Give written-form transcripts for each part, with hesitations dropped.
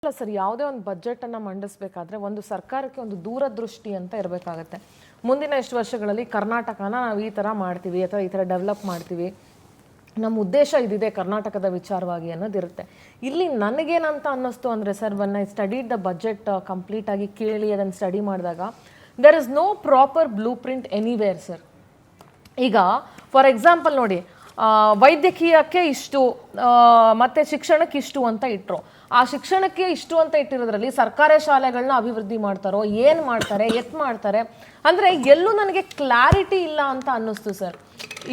ಅಲ್ಲ ಸರ್, ಯಾವುದೇ ಒಂದು ಬಜೆಟನ್ನು ಮಂಡಿಸಬೇಕಾದ್ರೆ ಒಂದು ಸರ್ಕಾರಕ್ಕೆ ಒಂದು ದೂರದೃಷ್ಟಿ ಅಂತ ಇರಬೇಕಾಗತ್ತೆ. ಮುಂದಿನ ಎಷ್ಟು ವರ್ಷಗಳಲ್ಲಿ ಕರ್ನಾಟಕನ ನಾವು ಈ ಥರ ಮಾಡ್ತೀವಿ ಅಥವಾ ಈ ಥರ ಡೆವಲಪ್ ಮಾಡ್ತೀವಿ, ನಮ್ಮ ಉದ್ದೇಶ ಇದಿದೆ ಕರ್ನಾಟಕದ ವಿಚಾರವಾಗಿ ಅನ್ನೋದಿರುತ್ತೆ. ಇಲ್ಲಿ ನನಗೇನಂತ ಅನ್ನಿಸ್ತು ಅಂದರೆ sir, one I studied the budget ಕಂಪ್ಲೀಟಾಗಿ ಕೇಳಿ ಅದನ್ನು ಸ್ಟಡಿ ಮಾಡಿದಾಗ there is no proper blue print anywhere sir. ಈಗ ಫಾರ್ ಎಕ್ಸಾಂಪಲ್ ನೋಡಿ, ವೈದ್ಯಕೀಯಕ್ಕೆ ಇಷ್ಟು ಮತ್ತು ಶಿಕ್ಷಣಕ್ಕೆ ಇಷ್ಟು ಅಂತ ಇಟ್ಟರು. ಆ ಶಿಕ್ಷಣಕ್ಕೆ ಇಷ್ಟು ಅಂತ ಇಟ್ಟಿರೋದ್ರಲ್ಲಿ ಸರ್ಕಾರಿ ಶಾಲೆಗಳನ್ನ ಅಭಿವೃದ್ಧಿ ಮಾಡ್ತಾರೋ, ಏನು ಮಾಡ್ತಾರೆ, ಮಾಡ್ತಾರೆ ಅಂದರೆ ಎಲ್ಲೂ ನನಗೆ ಕ್ಲಾರಿಟಿ ಇಲ್ಲ ಅಂತ ಅನ್ನಿಸ್ತು ಸರ್.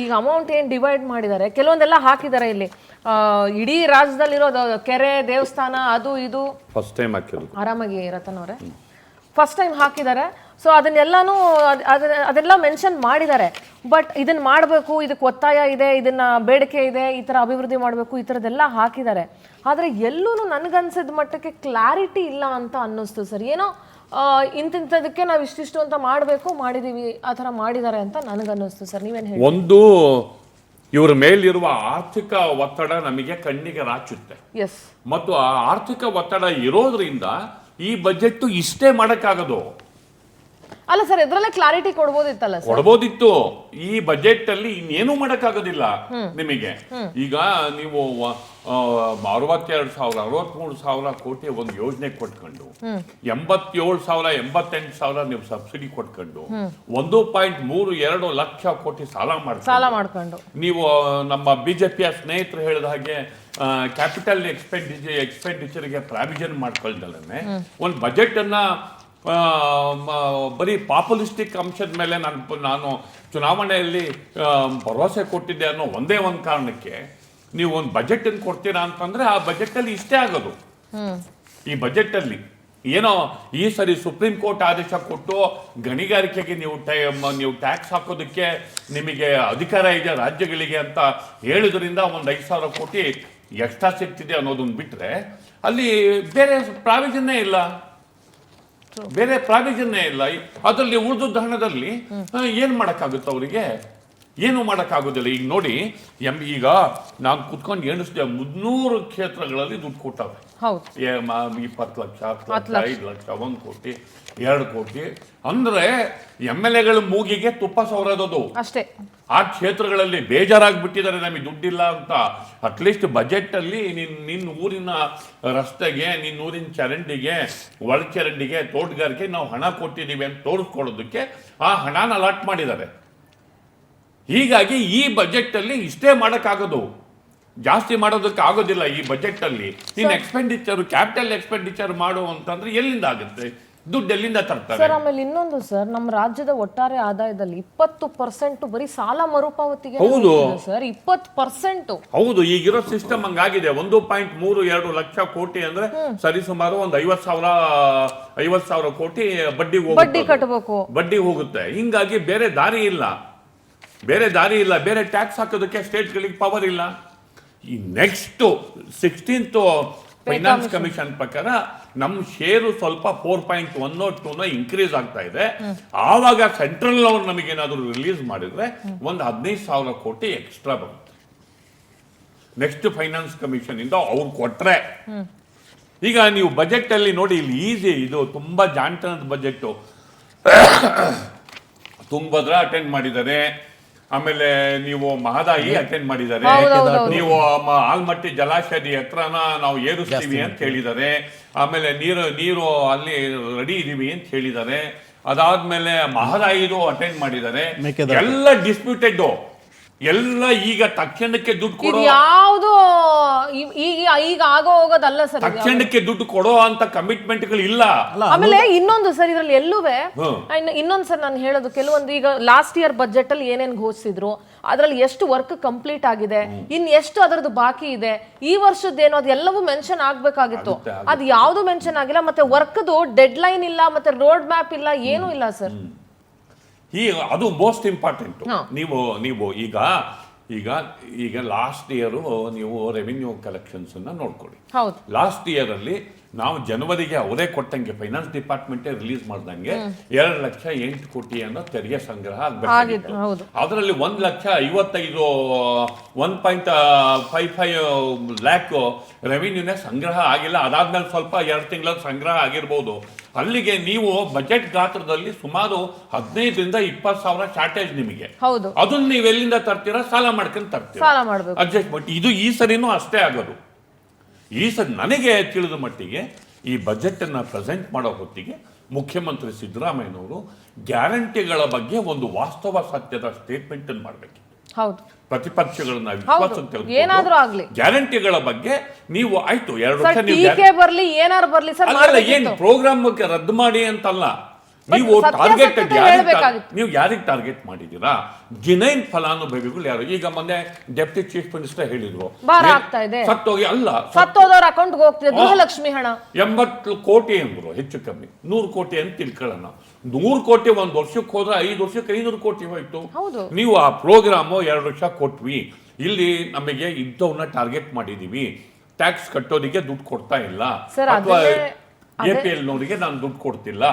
ಈಗ ಅಮೌಂಟ್ ಏನು ಡಿವೈಡ್ ಮಾಡಿದ್ದಾರೆ, ಕೆಲವೊಂದೆಲ್ಲ ಹಾಕಿದ್ದಾರೆ ಇಲ್ಲಿ, ಇಡೀ ರಾಜ್ಯದಲ್ಲಿರೋದು ಕೆರೆ, ದೇವಸ್ಥಾನ, ಅದು ಇದು ಫಸ್ಟ್ ಟೈಮ್ ಹಾಕಿರೋದು. ಆರಾಮಾಗಿ ರತನ್ ಅವರೇ ಫಸ್ಟ್ ಟೈಮ್ ಹಾಕಿದ್ದಾರೆ. ಸೊ ಅದನ್ನೆಲ್ಲನೂ ಅದೆಲ್ಲ ಮೆನ್ಷನ್ ಮಾಡಿದ್ದಾರೆ. ಬಟ್ ಇದನ್ನು ಮಾಡಬೇಕು, ಇದಕ್ಕೆ ಒತ್ತಾಯ ಇದೆ, ಇದನ್ನು ಬೇಡಿಕೆ ಇದೆ, ಈ ಥರ ಅಭಿವೃದ್ಧಿ ಮಾಡಬೇಕು, ಈ ಥರದ್ದೆಲ್ಲ ಹಾಕಿದ್ದಾರೆ. ಆದರೆ ಎಲ್ಲೂ ನನಗನ್ಸಿದ ಮಟ್ಟಕ್ಕೆ ಕ್ಲಾರಿಟಿ ಇಲ್ಲ ಅಂತ ಅನ್ನಿಸ್ತು ಸರ್. ಏನೋ ಇಂಥದಕ್ಕೆ ನಾವು ಇಷ್ಟಿಷ್ಟು ಅಂತ ಮಾಡಬೇಕು, ಮಾಡಿದ್ದೀವಿ, ಆ ಥರ ಮಾಡಿದ್ದಾರೆ ಅಂತ ನನಗನ್ನಿಸ್ತು ಸರ್. ನೀವೇನು ಹೇಳಿ? ಒಂದು ಇವರ ಮೇಲಿರುವ ಆರ್ಥಿಕ ಒತ್ತಡ ನಮಗೆ ಕಣ್ಣಿಗೆ ರಾಚುತ್ತೆ. ಎಸ್. ಮತ್ತು ಆ ಆರ್ಥಿಕ ಒತ್ತಡ ಇರೋದ್ರಿಂದ ಈ ಬಜೆಟ್ ಇಷ್ಟೇ ಮಾಡಕ್ಕಾಗದು. ಅಲ್ಲ ಸರ್, ಇದರಲ್ಲೇ ಕ್ಲಾರಿಟಿ ಕೊಡ್ಬೋದಿತ್ತಲ್ಲ ಸರ್? ಕೊಡ್ಬೋದಿತ್ತು. ಈ ಬಜೆಟ್ ಅಲ್ಲಿ ಇನ್ನೇನು ಮಾಡಕ್ಕಾಗೋದಿಲ್ಲ ನಿಮಗೆ. ಈಗ ನೀವು 63,000 ಕೋಟಿ ಒಂದು ಯೋಜನೆ ಕೊಟ್ಕೊಂಡು 87,000 88,000 ನೀವು ಸಬ್ಸಿಡಿ ಕೊಟ್ಕೊಂಡು 1.32 ಲಕ್ಷ ಕೋಟಿ ಸಾಲ ಮಾಡ್ಕೊಂಡು ನೀವು ನಮ್ಮ ಬಿಜೆಪಿಯ ಸ್ನೇಹಿತರು ಹೇಳಿದ ಹಾಗೆ ಕ್ಯಾಪಿಟಲ್ ಎಕ್ಸ್ಪೆಂಡಿಚರ್ಗೆ ಪ್ರಾವಿಷನ್ ಮಾಡ್ಕೊಳ್ದಲ್ಲೇ ಒಂದು ಬಜೆಟ್ ಅನ್ನ ಬರೀ ಪಾಪ್ಯುಲಿಸ್ಟಿಕ್ ಅಂಶದ ಮೇಲೆ ನಾನು ಚುನಾವಣೆಯಲ್ಲಿ ಭರವಸೆ ಕೊಟ್ಟಿದ್ದೆ ಅನ್ನೋ ಒಂದೇ ಒಂದು ಕಾರಣಕ್ಕೆ ನೀವು ಒಂದು ಬಜೆಟ್ ಅನ್ನು ಕೊಡ್ತೀರಾ ಅಂತಂದ್ರೆ ಆ ಬಜೆಟ್ ಅಲ್ಲಿ ಇಷ್ಟೇ ಆಗೋದು. ಈ ಬಜೆಟ್ ಅಲ್ಲಿ ಏನೋ ಈ ಸರಿ ಸುಪ್ರೀಂ ಕೋರ್ಟ್ ಆದೇಶ ಕೊಟ್ಟು ಗಣಿಗಾರಿಕೆಗೆ ನೀವು ಟ್ಯಾಕ್ಸ್ ಹಾಕೋದಕ್ಕೆ ನಿಮಗೆ ಅಧಿಕಾರ ಇದೆ ರಾಜ್ಯಗಳಿಗೆ ಅಂತ ಹೇಳಿದ್ರಿಂದ ಒಂದು 5,000 ಕೋಟಿ ಎಕ್ಸ್ಟ್ರಾ ಸಿಗ್ತಿದೆ ಅನ್ನೋದನ್ನ ಬಿಟ್ರೆ ಅಲ್ಲಿ ಬೇರೆ ಪ್ರಾವಿಷನ್ನೇ ಇಲ್ಲ. ಅದರಲ್ಲಿ ಉಳಿದ ಹಣದಲ್ಲಿ ಏನ್ ಮಾಡಕ್ಕಾಗುತ್ತೆ? ಅವರಿಗೆ ಏನು ಮಾಡಕ್ಕಾಗೋದಿಲ್ಲ. ಈಗ ನೋಡಿ, ಈಗ ನಾನು ಕುತ್ಕೊಂಡು ಎಣಿಸಿದೆ 300 ಕ್ಷೇತ್ರಗಳಲ್ಲಿ ದುಡ್ಡು ಕೊಟ್ಟವೆ. 20 ಲಕ್ಷ, 5 ಲಕ್ಷ, 1 ಕೋಟಿ, 2 ಕೋಟಿ ಅಂದ್ರೆ MLAಗಳ ಮೂಗಿಗೆ ತುಪ್ಪ ಸವರೋದು ಅಷ್ಟೇ. ಆ ಕ್ಷೇತ್ರಗಳಲ್ಲಿ ಬೇಜಾರಾಗ್ಬಿಟ್ಟಿದ್ದಾರೆ ನಮಗೆ ದುಡ್ಡಿಲ್ಲ ಅಂತ. ಅಟ್ಲೀಸ್ಟ್ ಬಜೆಟ್ ಅಲ್ಲಿ ನಿನ್ನ ಊರಿನ ರಸ್ತೆಗೆ, ನಿನ್ನ ಊರಿನ ಚರಂಡಿಗೆ, ಒಳಚರಂಡಿಗೆ, ತೋಟಗಾರಿಕೆ ನಾವು ಹಣ ಕೊಟ್ಟಿದ್ದೀವಿ ಅಂತ ತೋರಿಸ್ಕೊಡೋದಕ್ಕೆ ಆ ಹಣನ ಅಲಾಟ್ ಮಾಡಿದ್ದಾರೆ. ಹೀಗಾಗಿ ಈ ಬಜೆಟ್ ಅಲ್ಲಿ ಇಷ್ಟೇ ಮಾಡಕ್ಕಾಗೋದು, ಜಾಸ್ತಿ ಮಾಡೋದಕ್ಕೆ ಆಗೋದಿಲ್ಲ. ಈ ಬಜೆಟ್ ಅಲ್ಲಿ ನೀನು ಕ್ಯಾಪಿಟಲ್ ಎಕ್ಸ್ಪೆಂಡಿಚರ್ ಮಾಡು ಅಂತಂದ್ರೆ ಎಲ್ಲಿಂದ ಆಗುತ್ತೆ? ದುಡ್ಡು ಎಲ್ಲಿಂದ ತರ್ತಾರೆ ಸರ್? ಆಮೇಲೆ ಇನ್ನೊಂದು ಸರ್, ನಮ್ಮ ರಾಜ್ಯದ ಒಟ್ಟಾರೆ ಆದಾಯದಲ್ಲಿ 20% ಬರೀ ಸಾಲ ಮರುಪಾವತಿಗೆ. ಹೌದು ಸರ್, 20%. ಹೌದು, ಈಗಿರೋ ಸಿಸ್ಟಮ್ ಹಂಗಾಗಿದೆ. 1.32 ಲಕ್ಷ ಕೋಟಿ ಅಂದ್ರೆ ಸರಿಸುಮಾರು ಒಂದು 50,000 ಕೋಟಿ ಬಡ್ಡಿ ಕಟ್ಟಬೇಕು, ಬಡ್ಡಿ ಹೋಗುತ್ತೆ. ಹಿಂಗಾಗಿ ಬೇರೆ ದಾರಿ ಇಲ್ಲ. ಬೇರೆ ಟ್ಯಾಕ್ಸ್ ಹಾಕೋದಕ್ಕೆ ಸ್ಟೇಟ್ಗಳಿಗೆ ಪವರ್ ಇಲ್ಲ. ಈ ನೆಕ್ಸ್ಟ್ 16th ಫೈನಾನ್ಸ್ ಕಮಿಷನ್ ಪ್ರಕಾರ ನಮ್ಮ ಶೇರು ಸ್ವಲ್ಪ 4.102 ಇನ್ಕ್ರೀಸ್ ಆಗ್ತಾ ಇದೆ. ಆವಾಗ ಸೆಂಟ್ರಲ್ ಅವ್ರು ನಮಗೇನಾದ್ರು ರಿಲೀಸ್ ಮಾಡಿದ್ರೆ ಒಂದು 15,000 ಕೋಟಿ ಎಕ್ಸ್ಟ್ರಾ ಬರುತ್ತೆ ನೆಕ್ಸ್ಟ್ ಫೈನಾನ್ಸ್ ಕಮಿಷನ್ ಇಂದ ಅವ್ರು ಕೊಟ್ರೆ. ಈಗ ನೀವು ಬಜೆಟ್ ಅಲ್ಲಿ ನೋಡಿ, ಇಲ್ಲಿ ಈಸಿ, ಇದು ತುಂಬಾ ಜಾಣ್ತನದ ಬಜೆಟ್. ತುಂಗಭದ್ರಾ ಅಟೆಂಡ್ ಮಾಡಿದ್ದಾರೆ, ಆಮೇಲೆ ನೀವು ಮಹದಾಯಿ ಅಟೆಂಡ್ ಮಾಡಿದ್ದಾರೆ, ನೀವು ಆಲ್ಮಟ್ಟಿ ಜಲಾಶಯದ ಎತ್ತರನ ನಾವು ಏರಿಸ್ತೀವಿ ಅಂತ ಹೇಳಿದ್ದಾರೆ, ಆಮೇಲೆ ನೀರು ಅಲ್ಲಿ ರೆಡಿ ಇದೀವಿ ಅಂತ ಹೇಳಿದ್ದಾರೆ, ಅದಾದ್ಮೇಲೆ ಮಹದಾಯಿದು ಅಟೆಂಡ್ ಮಾಡಿದ್ದಾರೆ. ಎಲ್ಲ ಡಿಸ್ಪ್ಯೂಟೆಡ್, ಎಲ್ಲ ಈಗ ತಕ್ಷಣಕ್ಕೆ ದುಡ್ಡು ಕೊಡೋ ಯಾವುದು ಈಗ ಆಗೋ ಹೋಗೋದಲ್ಲ ಸರ್. ತಕ್ಷಣಕ್ಕೆ ದುಡ್ಡು ಕೊಡೋ ಅಂತ ಕಮಿಟ್ಮೆಂಟ್ಗಳು ಇಲ್ಲ. ಆಮೇಲೆ ಇನ್ನೊಂದು ಸರ್, ಇದ್ರಲ್ಲಿ ಎಲ್ಲುವೆ ಇನ್ನೊಂದು ಸರ್ ನಾನು ಹೇಳೋದು, ಕೆಲವೊಂದು ಈಗ ಲಾಸ್ಟ್ ಇಯರ್ ಬಜೆಟ್ ಅಲ್ಲಿ ಏನೇನ್ ಘೋಷಿಸಿದ್ರು ಅದ್ರಲ್ಲಿ ಎಷ್ಟು ವರ್ಕ್ ಕಂಪ್ಲೀಟ್ ಆಗಿದೆ, ಇನ್ ಎಷ್ಟು ಅದರದ್ದು ಬಾಕಿ ಇದೆ, ಈ ವರ್ಷದ್ದೇನೋ ಅದೆಲ್ಲವೂ ಮೆನ್ಷನ್ ಆಗ್ಬೇಕಾಗಿತ್ತು. ಅದು ಯಾವ್ದು ಮೆನ್ಷನ್ ಆಗಿಲ್ಲ. ಮತ್ತೆ ವರ್ಕ್ದು ಡೆಡ್ ಲೈನ್ ಇಲ್ಲ, ಮತ್ತೆ ರೋಡ್ ಮ್ಯಾಪ್ ಇಲ್ಲ, ಏನೂ ಇಲ್ಲ ಸರ್. ಅದು ಮೋಸ್ಟ್ ಇಂಪಾರ್ಟೆಂಟ್. ನೀವು ಈಗ ಲಾಸ್ಟ್ ಇಯರ್ ನೀವು ರೆವಿನ್ಯೂ ಕಲೆಕ್ಷನ್ಸ್ ಅನ್ನ ನೋಡ್ಕೊಳ್ಳಿ. ಲಾಸ್ಟ್ ಇಯರ್ ಅಲ್ಲಿ ನಾವು ಜನವರಿಗೆ ಅವರೇ ಕೊಟ್ಟಂಗೆ ಫೈನಾನ್ಸ್ ಡಿಪಾರ್ಟ್ಮೆಂಟೇ ರಿಲೀಸ್ ಮಾಡ್ದಂಗೆ 2,08,00,000 ಅನ್ನೋ ತೆರಿಗೆ ಸಂಗ್ರಹ ಆಗಬೇಕಾಗಿತ್ತು. ಅದರಲ್ಲಿ 1,55,000 1.55 ಲ್ಯಾಕ್ ರೆವಿನ್ಯೂನೇ ಸಂಗ್ರಹ ಆಗಿಲ್ಲ. ಅದಾದ್ಮೇಲೆ ಸ್ವಲ್ಪ 2 ತಿಂಗಳ ಸಂಗ್ರಹ ಆಗಿರ್ಬೋದು. ಅಲ್ಲಿಗೆ ನೀವು ಬಜೆಟ್ ಗಾತ್ರದಲ್ಲಿ ಸುಮಾರು 15,000 ರಿಂದ 20,000 ಶಾರ್ಟೇಜ್ ನಿಮಗೆ. ಅದನ್ನ ನೀವು ಎಲ್ಲಿಂದ ತರ್ತೀರಾ? ಸಾಲ ಮಾಡ್ಕೊಂಡು ತರ್ತೀರಾ, ಅಡ್ಜಸ್ಟ್ಮೆಂಟ್. ಇದು ಈ ಸರಿನೂ ಅಷ್ಟೇ ಆಗೋದು. ಈ ಸರಿ ನನಗೆ ತಿಳಿದ ಮಟ್ಟಿಗೆ ಈ ಬಜೆಟ್ ಅನ್ನ ಪ್ರೆಸೆಂಟ್ ಮಾಡೋ ಹೊತ್ತಿಗೆ ಮುಖ್ಯಮಂತ್ರಿ ಸಿದ್ದರಾಮಯ್ಯನವರು ಗ್ಯಾರಂಟಿಗಳ ಬಗ್ಗೆ ಒಂದು ವಾಸ್ತವ ಸತ್ಯದ ಸ್ಟೇಟ್ಮೆಂಟ್ ಅನ್ನು ಮಾಡಬೇಕಿತ್ತು. ಪ್ರತಿಪಕ್ಷಗಳನ್ನ ವಿಶ್ವಾಸ ತೆಗೆದುಕೊಂಡು ಗ್ಯಾರಂಟಿಗಳ ಬಗ್ಗೆ ನೀವು ಆಯ್ತು 2 ವರ್ಷ ಏನ್ ಪ್ರೋಗ್ರಾಮ್ ರದ್ದು ಮಾಡಿ ಅಂತಲ್ಲ, ನೀವು ಟಾರ್ಗೆಟೆಡ್ ನೀವು ಯಾರಿಗೆ ಟಾರ್ಗೆಟ್ ಮಾಡಿದ್ದೀರಾ? ಜಿನೈನ್ ಫಲಾನುಭವಿಗಳು ಯಾರು? ಈಗ ಮೊನ್ನೆ ಡೆಪ್ಟಿ ಚೀಫ್ ಮಿನಿಸ್ಟರ್ ಹೇಳಿದ್ರು ಸತ್ತೋಗಿ ಅಲ್ಲ, ಸತ್ತೋದವ್ರ ಅಕೌಂಟ್ಗೆ ಹೋಗ್ತಿದೆ ಗೃಹಲಕ್ಷ್ಮಿ ಹಣ 80 ಕೋಟಿ ಅಂದ್ರು, ಹೆಚ್ಚು ಕಮ್ಮಿ 100 ಕೋಟಿ ಅಂತ ತಿಳ್ಕೊಳ್ಳೋಣ. 100 ಕೋಟಿ 1 ವರ್ಷಕ್ಕೆ ಹೋದ್ರೆ 5 ವರ್ಷಕ್ಕೆ 500 ಕೋಟಿ ಹೋಯ್ತು. ನೀವು ಆ ಪ್ರೋಗ್ರಾಮು 2 ವರ್ಷ ಕೊಟ್ವಿ, ಇಲ್ಲಿ ನಮಗೆ ಇದ್ದವನ್ನ ಟಾರ್ಗೆಟ್ ಮಾಡಿದೀವಿ, ಟ್ಯಾಕ್ಸ್ ಕಟ್ಟೋದಿಗೆ ದುಡ್ಡು ಕೊಡ್ತಾ ಇಲ್ಲ, ಅಥವಾ APL ನವರಿಗೆ ನಾನು ದುಡ್ಡು ಕೊಡ್ತಿಲ್ಲ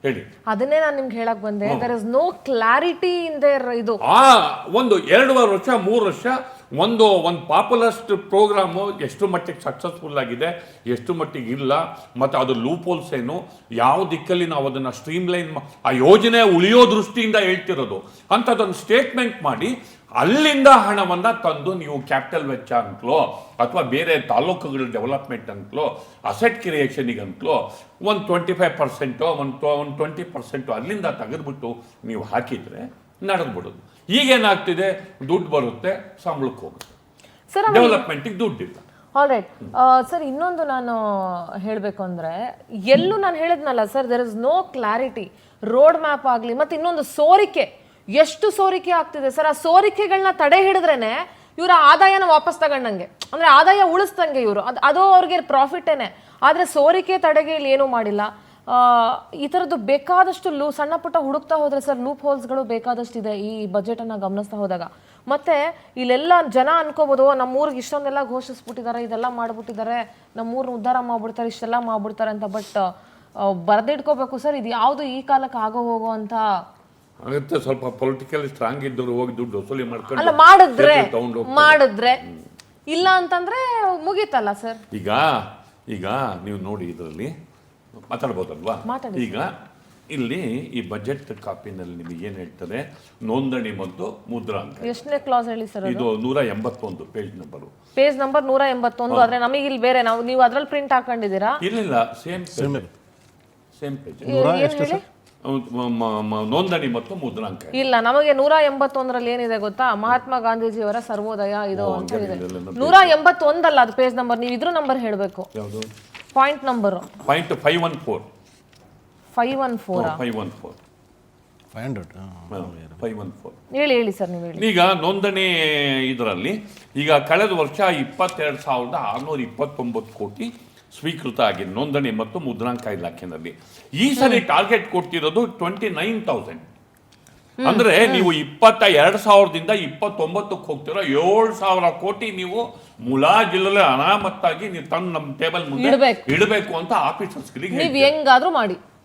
ಹೇಳಿ. ಅದನ್ನೇ ನಾನು ನಿಮ್ಗೆ ಹೇಳಕ್ ಬಂದೆ. There is no clarity in there. ಇದು ಒಂದು 2.5 ವರ್ಷ 3 ವರ್ಷ ಒಂದು ಪಾಪ್ಯುಲರ್ ಪ್ರೋಗ್ರಾಮು ಎಷ್ಟು ಮಟ್ಟಿಗೆ ಸಕ್ಸಸ್ಫುಲ್ ಆಗಿದೆ, ಎಷ್ಟು ಮಟ್ಟಿಗೆ ಇಲ್ಲ, ಮತ್ತು ಅದು ಲೂಪ್ ಹೋಲ್ಸ್ ಏನು, ಯಾವ ದಿಕ್ಕಲ್ಲಿ ನಾವು ಅದನ್ನು ಸ್ಟ್ರೀಮ್ಲೈನ್ ಆ ಯೋಜನೆ ಉಳಿಯೋ ದೃಷ್ಟಿಯಿಂದ ಹೇಳ್ತಿರೋದು ಅಂಥದ್ದೊಂದು ಸ್ಟೇಟ್ಮೆಂಟ್ ಮಾಡಿ ಅಲ್ಲಿಂದ ಹಣವನ್ನ ತಂದು ನೀವು ಕ್ಯಾಪಿಟಲ್ ವೆಚ್ಚ ಅಂತಲೋ ಅಥವಾ ಬೇರೆ ತಾಲೂಕುಗಳ ಡೆವಲಪ್ಮೆಂಟ್ ಅಂತಲೋ ಅಸೆಟ್ ಕ್ರಿಯೇಷನಿಗೆ ಅಂತಲೋ 25% 20% ಅಲ್ಲಿಂದ ತೆಗೆದುಬಿಟ್ಟು ನೀವು ಹಾಕಿದ್ರೆ ನಡೆದ್ಬಿಡೋದು. ಈಗೇನಾಗ್ತಿದೆ, ದುಡ್ಡು ಬರುತ್ತೆ, ಸಂಬಳಕ್ಕೆ ಹೋಗುತ್ತೆ, ಡೆವಲಪ್ಮೆಂಟಿಗೆ ದುಡ್ಡಿಲ್ಲ. ಆಲ್ರೈಟ್ ಸರ್, ಇನ್ನೊಂದು ನಾನು ಹೇಳಬೇಕು ಅಂದರೆ, ಎಲ್ಲೂ ನಾನು ಹೇಳಿದ್ನಲ್ಲ sir, there is no clarity. Road map ಆಗಲಿ, ಮತ್ತು ಇನ್ನೊಂದು ಸೋರಿಕೆ, ಎಷ್ಟು ಸೋರಿಕೆ ಆಗ್ತಿದೆ ಸರ್. ಆ ಸೋರಿಕೆಗಳನ್ನ ತಡೆ ಹಿಡಿದ್ರೇನೆ ಇವರ ಆದಾಯನ ವಾಪಸ್ ತಗೊಂಡಂಗೆ, ಅಂದ್ರೆ ಆದಾಯ ಉಳಿಸ್ದಂಗೆ ಇವರು, ಅದು ಅವ್ರಿಗೆ ಪ್ರಾಫಿಟೇನೆ. ಆದರೆ ಸೋರಿಕೆ ತಡೆಗೆ ಇಲ್ಲಿ ಏನೂ ಮಾಡಿಲ್ಲ. ಈ ಥರದ್ದು ಬೇಕಾದಷ್ಟು ಸಣ್ಣ ಪುಟ್ಟ ಹುಡುಕ್ತಾ ಹೋದ್ರೆ ಸರ್ ಲೂಪ್ ಹೋಲ್ಸ್ಗಳು ಬೇಕಾದಷ್ಟಿದೆ ಈ ಬಜೆಟನ್ನು ಗಮನಿಸ್ತಾ ಹೋದಾಗ. ಮತ್ತೆ ಇಲ್ಲೆಲ್ಲ ಜನ ಅನ್ಕೋಬೋದು, ನಮ್ಮೂರಿಗೆ ಇಷ್ಟೊಂದೆಲ್ಲ ಘೋಷಿಸ್ಬಿಟ್ಟಿದ್ದಾರೆ, ಇದೆಲ್ಲ ಮಾಡ್ಬಿಟ್ಟಿದ್ದಾರೆ, ನಮ್ಮೂರನ್ನ ಉದ್ಧಾರ ಮಾಡ್ಬಿಡ್ತಾರೆ, ಇಷ್ಟೆಲ್ಲ ಮಾಡ್ಬಿಡ್ತಾರೆ ಅಂತ. ಬಟ್ ಬರೆದಿಟ್ಕೋಬೇಕು ಸರ್, ಇದು ಯಾವುದು ಈ ಕಾಲಕ್ಕೆ ಆಗೋ ಹೋಗೋ ಅಂತ ಆಗುತ್ತೆ. ಸ್ವಲ್ಪ ಪೊಲಿಟಿಕಲ್ ಸ್ಟ್ರಾಂಗ್ ಇದ್ದವರು ಹೋಗಿ ದುಡ್ಡು ವಸೂಲಿ ಮಾಡ್ಕೊಂಡು ಮಾಡಿದ್ರೆ ಇಲ್ಲ ಅಂತಂದ್ರೆ ಮುಗೀತಲ್ಲ ಸರ್. ಈಗ ನೀವು ನೋಡಿ, ಇದರಲ್ಲಿ ಮಾತಾಡ್ಬೋದಲ್ವಾ? ಈಗ ಇಲ್ಲಿ ಈ ಬಜೆಟ್ ಕಾಪಿನಲ್ಲಿ ನಿಮಗೆ ಏನ್ ಹೇಳ್ತಾರೆ, ನೋಂದಣಿ ಮತ್ತು ಮುದ್ರಾಂಕ. ಎಷ್ಟನೇ ಕ್ಲಾಸ್ ಹೇಳಿ ಸರ್? ಇದು 181 ಪೇಜ್ ನಂಬರ್ 181. ಆದ್ರೆ ನಮಗೆ ಇಲ್ಲಿ ಬೇರೆ, ನೀವು ಅದ್ರಲ್ಲಿ ಪ್ರಿಂಟ್ ಹಾಕೊಂಡಿದ್ದೀರಾ? ಇಲ್ಲ, ಸೇಮ್ ಪೇಜ್. ನೋಂದಣಿ ಮತ್ತು ಮುದ್ರಾಂಕ ಇಲ್ಲ, ನಮಗೆ 181ರಲ್ಲಿ ಏನಿದೆ ಗೊತ್ತಾ? ಮಹಾತ್ಮ ಗಾಂಧೀಜಿಯವರ ಸರ್ವೋದಯ ಇದು ಅಂತ ಇದೆ. 181 ಅಲ್ಲ ಅದು ಪೇಜ್ ನಂಬರ್, ನೀವು ಇದ್ರ ನಂಬರ್ ಹೇಳಬೇಕು. Point number 514. ಹೇಳಿ ಸರ್, ನೀವು ಹೇಳಿ. ಈಗ ನೋಂದಣಿ ಇದರಲ್ಲಿ ಈಗ ಕಳೆದ ವರ್ಷ 22,629 ಕೋಟಿ ಸ್ವೀಕೃತ ಆಗಿದೆ ನೋಂದಣಿ ಮತ್ತು ಮುದ್ರಾಂಕ ಇಲಾಖೆಯಲ್ಲಿ. ಈ ಸರಿ ಟಾರ್ಗೆಟ್ ಕೊಟ್ಟಿರೋದು 29,000. ಅಂದ್ರೆ ನೀವು 22,000ದಿಂದ 29ಕ್ಕೆ ಹೋಗ್ತಿರೋ 7,000 ಕೋಟಿ ನೀವು ಮುಲಾಜಿಲ್ಲದೆ ಅನಾಮತ್ತಾಗಿ ನೀವು ತಂದು ನಮ್ಮ ಟೇಬಲ್ ಮುಂದೆ ಇಡಬೇಕು ಅಂತ ಆಫೀಸರ್ಸ್ಗಳಿಗೆ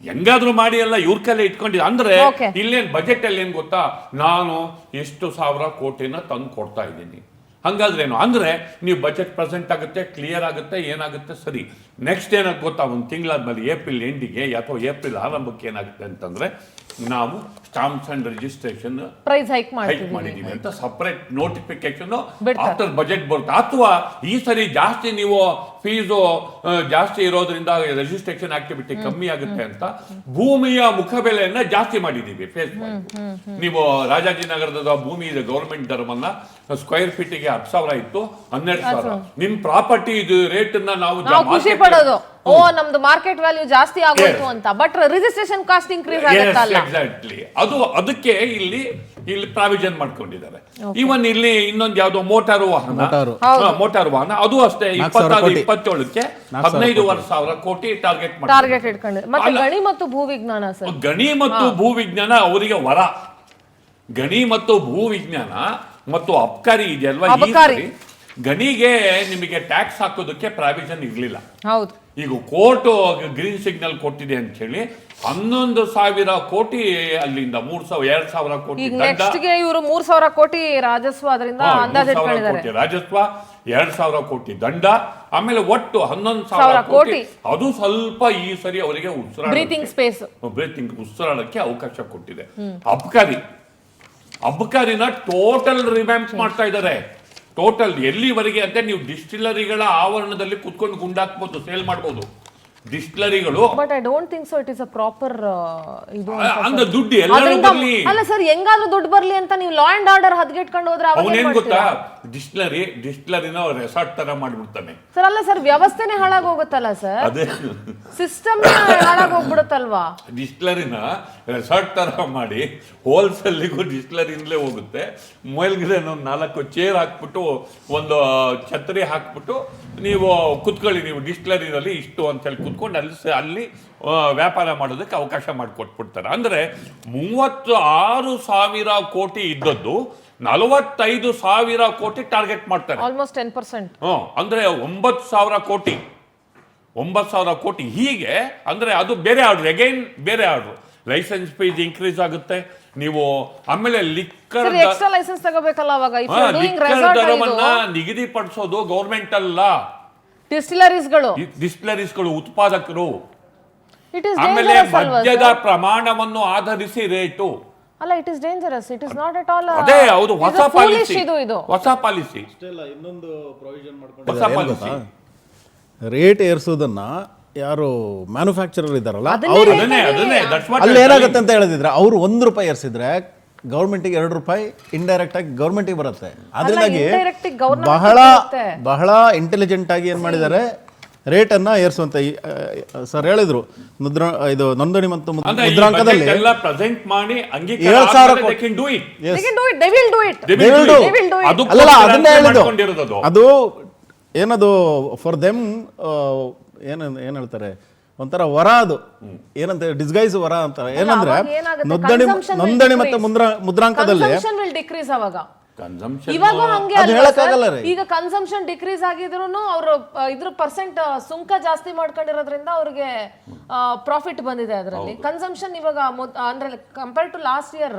ಹೆಂಗಾದ್ರೂ ಮಾಡಿ ಎಲ್ಲ ಇವ್ರ ಕೈಲೇ ಇಟ್ಕೊಂಡಿದೆ. ಅಂದ್ರೆ ಇಲ್ಲೇನ್ ಬಜೆಟ್ ಅಲ್ಲಿ ಏನ್ ಗೊತ್ತಾ, ನಾನು ಎಷ್ಟು 1,000 ಕೋಟಿನ ತಂದು ಕೊಡ್ತಾ ಇದ್ದೀನಿ. ಹಂಗಾದ್ರೇನು ಅಂದ್ರೆ ನೀವು ಬಜೆಟ್ ಪ್ರೆಸೆಂಟ್ ಆಗುತ್ತೆ, ಕ್ಲಿಯರ್ ಆಗುತ್ತೆ, ಏನಾಗುತ್ತೆ ಸರಿ. ನೆಕ್ಸ್ಟ್ ಏನಾಗುತ್ತೆ ಗೊತ್ತಾ, ಒಂದು ತಿಂಗಳಾದ್ಮೇಲೆ ಏಪ್ರಿಲ್ ಎಂಡಿಗೆ ಅಥವಾ ಏಪ್ರಿಲ್ ಆರಂಭಕ್ಕೆ ಏನಾಗುತ್ತೆ ಅಂತಂದ್ರೆ, ನಾವು stamps and registration price hike ಮಾಡಿದೀವಿ ಅಂತ ಸಪರೇಟ್ ನೋಟಿಫಿಕೇಶನ್ ಆಫ್ಟರ್ ಬಜೆಟ್ ಬರುತ್ತೆ. ಅಥವಾ ಈ ಸರಿ ಜಾಸ್ತಿ ನೀವು ಫೀಸು ಜಾಸ್ತಿ ಇರೋದ್ರಿಂದ ರಿಜಿಸ್ಟ್ರೇಷನ್ ಆಕ್ಟಿವಿಟಿ ಕಮ್ಮಿ ಆಗುತ್ತೆ ಅಂತ ಭೂಮಿಯ ಮುಖಬೆಲೆಯನ್ನ ಜಾಸ್ತಿ ಮಾಡಿದೀವಿ. ಫೇಸ್ ನೀವು ರಾಜಾಜಿನಗರದ ಭೂಮಿ ಇದೆ, ಗೌರ್ಮೆಂಟ್ ಧರ್ಮನ್ನ ಸ್ಕ್ವೇರ್ ಫೀಟಿಗೆ 10,000 ಇತ್ತು, 12,000. ನಿಮ್ ಪ್ರಾಪರ್ಟಿ ಇದು ರೇಟ್ ನಾವು ಖುಷಿ ಪಡೋದು, ನಮ್ದು ಮಾರ್ಕೆಟ್ ವ್ಯಾಲ್ಯೂ ಜಾಸ್ತಿ ಆಗೋಯ್ತು ಅಂತ. ಬಟ್ ರಿಜಿಸ್ಟ್ರೇಷನ್ ಕಾಸ್ಟ್ ಇನ್ಕ್ರೀಸ್ ಆಗುತ್ತಲ್ಲ. ಎಕ್ಸಾಕ್ಟ್ಲಿ, ಅದಕ್ಕೆ ಇಲ್ಲಿ ಪ್ರಾವಿಷನ್ ಮಾಡ್ಕೊಂಡಿದ್ದಾರೆ. ಈವನ್ ಇಲ್ಲಿ ಇನ್ನೊಂದು ಯಾವ್ದೋ ಮೋಟಾರು ವಾಹನ ಅದು ಅಷ್ಟೇ 26-27ಕ್ಕೆ 15,500 ಕೋಟಿ ಟಾರ್ಗೆಟ್ ಇಟ್ಕೊಂಡಿದ್ದಾರೆ. ಮತ್ತೆ ಗಣಿ ಮತ್ತು ಭೂವಿಜ್ಞಾನ ಸರ್, ಗಣಿ ಮತ್ತು ಭೂವಿಜ್ಞಾನ ಅವರಿಗೆ ವರ. ಗಣಿ ಮತ್ತು ಭೂವಿಜ್ಞಾನ ಮತ್ತು ಅಬ್ಕಾರಿ ಇದೆಯಲ್ವಾ, ಗಣಿಗೆ ನಿಮಗೆ ಟ್ಯಾಕ್ಸ್ ಹಾಕೋದಕ್ಕೆ ಪ್ರಾವಿಷನ್ ಇರ್ಲಿಲ್ಲ. ಈಗ ಕೋರ್ಟ್ ಗ್ರೀನ್ ಸಿಗ್ನಲ್ ಕೊಟ್ಟಿದೆ ಅಂತ ಹೇಳಿ 11,000 ಕೋಟಿ ಅಲ್ಲಿಂದ 2,000 ಕೋಟಿ ಈಗ ನೆಕ್ಸ್ಟ್ ಗೆ ಇವರು 3,000 ಕೋಟಿ ರಾಜಸ್ವ ಅದರಿಂದ ಅಂದಾಜು ಇಟ್ಕೊಂಡಿದ್ದಾರೆ. ರಾಜಸ್ವ 2,000 ಕೋಟಿ ದಂಡ, ಆಮೇಲೆ ಒಟ್ಟು 11,000 ಕೋಟಿ. ಅದು ಸ್ವಲ್ಪ ಈ ಸರಿ ಅವರಿಗೆ ಉಸಿರಾಡಕ್ಕೆ ಅವಕಾಶ ಕೊಟ್ಟಿದೆ. ಅಬ್ಕಾರಿನ ಟೋಟಲ್ ರಿವ್ಯಾಂಪ್ ಮಾಡ್ತಾ ಇದ್ದಾರೆ. ಟೋಟಲ್ ಎಲ್ಲಿವರೆಗೆ ಅಂತ ನೀವು ಡಿಸ್ಟಿಲರಿಗಳ ಆವರಣದಲ್ಲಿ ಕುತ್ಕೊಂಡು ಗುಂಡಾಕ್ಬೋದು, ಸೇಲ್ ಮಾಡ್ಬೋದು ಡಿಸ್ಟಿಲರಿಗಳು. But I don't think so it is a proper ಇದು ಅಂದ್ರೆ ದುಡ್ಡು ಎಲ್ಲರೂ ಬರ್ಲಿ. ಅಲ್ಲ ಸರ್, ಹೆಂಗಾದ್ರೂ ದುಡ್ಡು ಬರ್ಲಿ ಅಂತ ನೀವು ಲಾ ಅಂಡ್ ಆರ್ಡರ್ ಹದ್ಗೆಟ್ಕೊಂಡು ಹೋದ್ರೆ ಅವನೇನ್ ಗೊತ್ತಾ, ಡಿಸ್ಟಿಲರಿನ ರೆಸಾರ್ಟ್ ತರ ಮಾಡ್ಬಿಡ್ತಾನೆ ಸರ್. ಅಲ್ಲ ಸರ್, ವ್ಯವಸ್ಥೆನೇ ಹಾಳಾಗೋಗುತ್ತಲ್ಲ ಸರ್, ಅದೇ ಸಿಸ್ಟಮ್ ಹಾಳಾಗೋಗ್ಬಿಡುತ್ತಲ್ವಾ. ಡಿಸ್ಟಿಲರಿನ ರೆಸಾರ್ಟ್ ತರ ಮಾಡಿ ಹೋಲ್ಸೇಲಿಗೂ ಡಿಸ್ಟಿಲರಿಯಿಂದಲೇ ಹೋಗುತ್ತೆ. ಮೇಲ್ಗಡೆ 4 ಚೇರ್ ಹಾಕ್ಬಿಟ್ಟು ಒಂದು ಛತ್ರಿ ಹಾಕ್ಬಿಟ್ಟು ನೀವು ಕುತ್ಕೊಳ್ಳಿ, ನೀವು ಡಿಸ್ಟಿಲರಿನಲ್ಲಿ ಇಷ್ಟು ಅಂತ ಹೇಳಿ ಕುತ್ಕೊಂಡು ಅಲ್ಲಿ ವ್ಯಾಪಾರ ಮಾಡೋದಕ್ಕೆ ಅವಕಾಶ ಮಾಡಿಕೊಟ್ಬಿಡ್ತಾರೆ. ಅಂದ್ರೆ 36,000 ಕೋಟಿ ಇದ್ದದ್ದು 45,000 ಕೋಟಿ ಟಾರ್ಗೆಟ್ ಮಾಡ್ತಾರೆ. ಆಲ್ಮೋಸ್ಟ್ 10%. ಅಂದ್ರೆ 9,000 ಕೋಟಿ 9,000 ಕೋಟಿ ಹೀಗೆ. ಅಂದ್ರೆ ಅದು ಬೇರೆ ಆರ್ಡರ್, ಅಗೈನ್ ಬೇರೆ ಆರ್ಡರ್. ಲೈಸೆನ್ಸ್ ಫೀಸ್ ಇನ್ಕ್ರೀಸ್ ಆಗುತ್ತೆ. ನೀವು ಆಮೇಲೆ ಲಿಕ್ಕರ್ ಎಕ್ಸ್ಟ್ರಾ ಲೈಸೆನ್ಸ್ ತಗೋಬೇಕಲ್ಲ ಅವಾಗ. ದರವನ್ನ ನಿಗದಿಪಡಿಸೋದು ಗೌರ್ಮೆಂಟ್ ಅಲ್ಲ, ಡಿಸ್ಟಿಲರೀಸ್ಗಳು ಉತ್ಪಾದಕರು. ಆಮೇಲೆ ಮದ್ಯದ ಪ್ರಮಾಣವನ್ನು ಆಧರಿಸಿ ರೇಟು. ಅಲ್ಲ, it is dangerous, it is not at all. ಅದೇ ಹೌದು, ಹೊಸ ಪಾಲಿಸಿ. ಇನ್ನೊಂದು ಪ್ರೊವಿಷನ್ ಮಾಡ್ಕೊಂಡು ರೇಟ್ ಏರ್ಸೋದನ್ನ ಯಾರು ಮ್ಯಾನುಫ್ಯಾಕ್ಚರರ್ ಇದಾರಲ್ಲ ಅಲ್ಲಿ ಏನಾಗುತ್ತೆ ಅಂತ ಹೇಳಿದ್ರೆ, ಅವ್ರು ₹1 ಏರ್ಸಿದ್ರೆ ಗೌರ್ಮೆಂಟಿಗೆ ₹2 ಇಂಡೈರೆಕ್ಟ್ ಆಗಿ ಗೌರ್ಮೆಂಟಿಗೆ ಬರುತ್ತೆ. ಅದರಿಂದಾಗಿ ಬಹಳ ಇಂಟೆಲಿಜೆಂಟ್ ಆಗಿ ಏನ್ ಮಾಡಿದ್ದಾರೆ, ರೇಟ್ ಅನ್ನ ಏರ್ಸುವಂತ. ಸರ್ ಹೇಳಿದ್ರು, ಇದು ನೋಂದಣಿ ಮತ್ತು ಮುದ್ರಾಂಕದಲ್ಲಿ 7,000 ಕೋಟಿ. ಅದನ್ನೇ ಹೇಳಿದ್ದು. ಅದು ಏನದು ಫಾರ್ ದೆಮ್, ಏನ್ ಹೇಳ್ತಾರೆ, ಒಂಥರ ವರ. ಅದು ಏನಂತ ಡಿಸ್ಗೈಸ್ ವರ ಅಂತ. ಏನಂದ್ರೆ ನೋಂದಣಿ ಮತ್ತು ಮುದ್ರಾಂಕದಲ್ಲಿ ಇವಾಗ ಹಂಗೆ ಈಗ ಕನ್ಸಂಪ್ಷನ್ ಡಿಕ್ರೀಸ್ ಆಗಿದ್ರು ಅವರು ಇದ್ರ ಪರ್ಸೆಂಟ್ ಸುಂಕ ಜಾಸ್ತಿ ಮಾಡ್ಕೊಂಡಿರೋದ್ರಿಂದ ಅವ್ರಿಗೆ ಪ್ರಾಫಿಟ್ ಬಂದಿದೆ. ಅದರಲ್ಲಿ ಕನ್ಸಂಪ್ಷನ್ ಇವಾಗ ಅಂದ್ರೆ compare to last year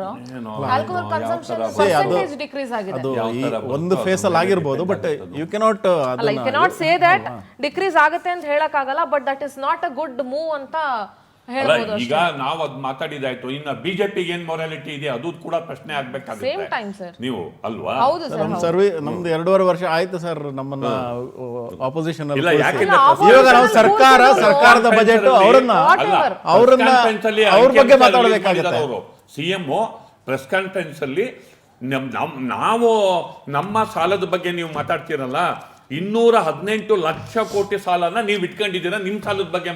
alcohol consumption percentage decrease ಆಗಿದೆ. ಒಂದು ಫೇಸ್ ಅಲ್ಲಿ ಆಗಿರಬಹುದು, but you cannot say that decrease ಆಗುತ್ತೆ ಅಂತ ಹೇಳಕ್ ಆಗಲ್ಲ. But that is not a good move ಅಂತ ಹೇಳ್ಬೋದು. ಈಗ ನಾವು ಅದ್ ಮಾತಾಡಿದಾಯ್ತು. ಇನ್ನ ಬಿಜೆಪಿಗೆ ಏನ್ ಮೊರಾಲಿಟಿ ಇದೆ ಅದು ಕೂಡ ಪ್ರಶ್ನೆ ಆಗ್ಬೇಕಾಗುತ್ತೆ. ನೀವು ಅಲ್ವಾ? ನಮ್ದು 2.5 ವರ್ಷ ಆಯ್ತು ಸರ್ ನಮ್ಮನ್ನ ಆಪೋಸಿಷನ್ ಅಲ್ಲಿ. ಇವಾಗ ನಾವು ಸರ್ಕಾರದ ಬಜೆಟ್ ಅವ್ರ ಬಗ್ಗೆ ಮಾತಾಡಬೇಕಾಗುತ್ತೆ. ಸಿಎಂ ಪ್ರೆಸ್ ಕಾನ್ಫರೆನ್ಸ್ ಅಲ್ಲಿ ನಾವು ನಮ್ಮ ಸಾಲದ ಬಗ್ಗೆ ನೀವು ಮಾತಾಡ್ತೀರಲ್ಲ, 218 ಲಕ್ಷ ಕೋಟಿ ಸಾಲನ ನೀವು ಇಟ್ಕೊಂಡಿದ್ದೀರಾ, ನಿಮ್ ಸಾಲದ ಬಗ್ಗೆ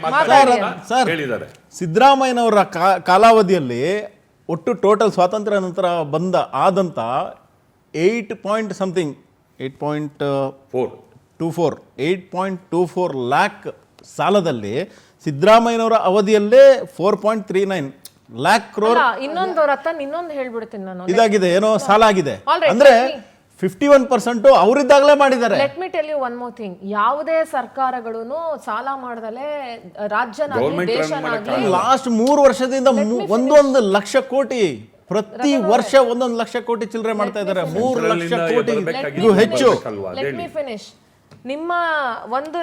ಹೇಳಿದ್ದಾರೆ. ಸಿದ್ದರಾಮಯ್ಯನವರ ಕಾಲಾವಧಿಯಲ್ಲಿ ಒಟ್ಟು ಟೋಟಲ್ ಸ್ವಾತಂತ್ರ್ಯ ನಂತರ ಆದಂತ 8.24 ಲ್ಯಾಕ್ ಸಾಲದಲ್ಲಿ ಸಿದ್ದರಾಮಯ್ಯನವರ ಅವಧಿಯಲ್ಲೇ 4.39 ಲ್ಯಾಕ್ ಕ್ರೋರ್ ಇನ್ನೊಂದು ಹೇಳ್ಬಿಡ್ತೀನಿ ನಾನು, ಇದಾಗಿದೆ, ಏನೋ ಸಾಲ ಆಗಿದೆ. ಅಂದ್ರೆ 51% ಅವರಿದ್ದಾಗಲೇ ಮಾಡಿದ್ದಾರೆ. Let me tell you one more thing. ಯಾವುದೇ ಸರ್ಕಾರಗಳು ಸಾಲ ಮಾಡದಲೇ ರಾಜ್ಯನಾಗಲಿ ದೇಶನಾಗಲಿ ಲಾಸ್ಟ್ 3 ವರ್ಷದಿಂದ 1 ಲಕ್ಷ ಕೋಟಿ ಪ್ರತಿ ವರ್ಷ 1 ಲಕ್ಷ ಕೋಟಿ ಚಿಲ್ಲರೆ ಮಾಡ್ತಾ ಇದ್ದಾರೆ. 3 ಲಕ್ಷ ಕೋಟಿ ಇದು ಹೆಚ್ಚು. Let me finish. ನಿಮ್ಮ ಒಂದು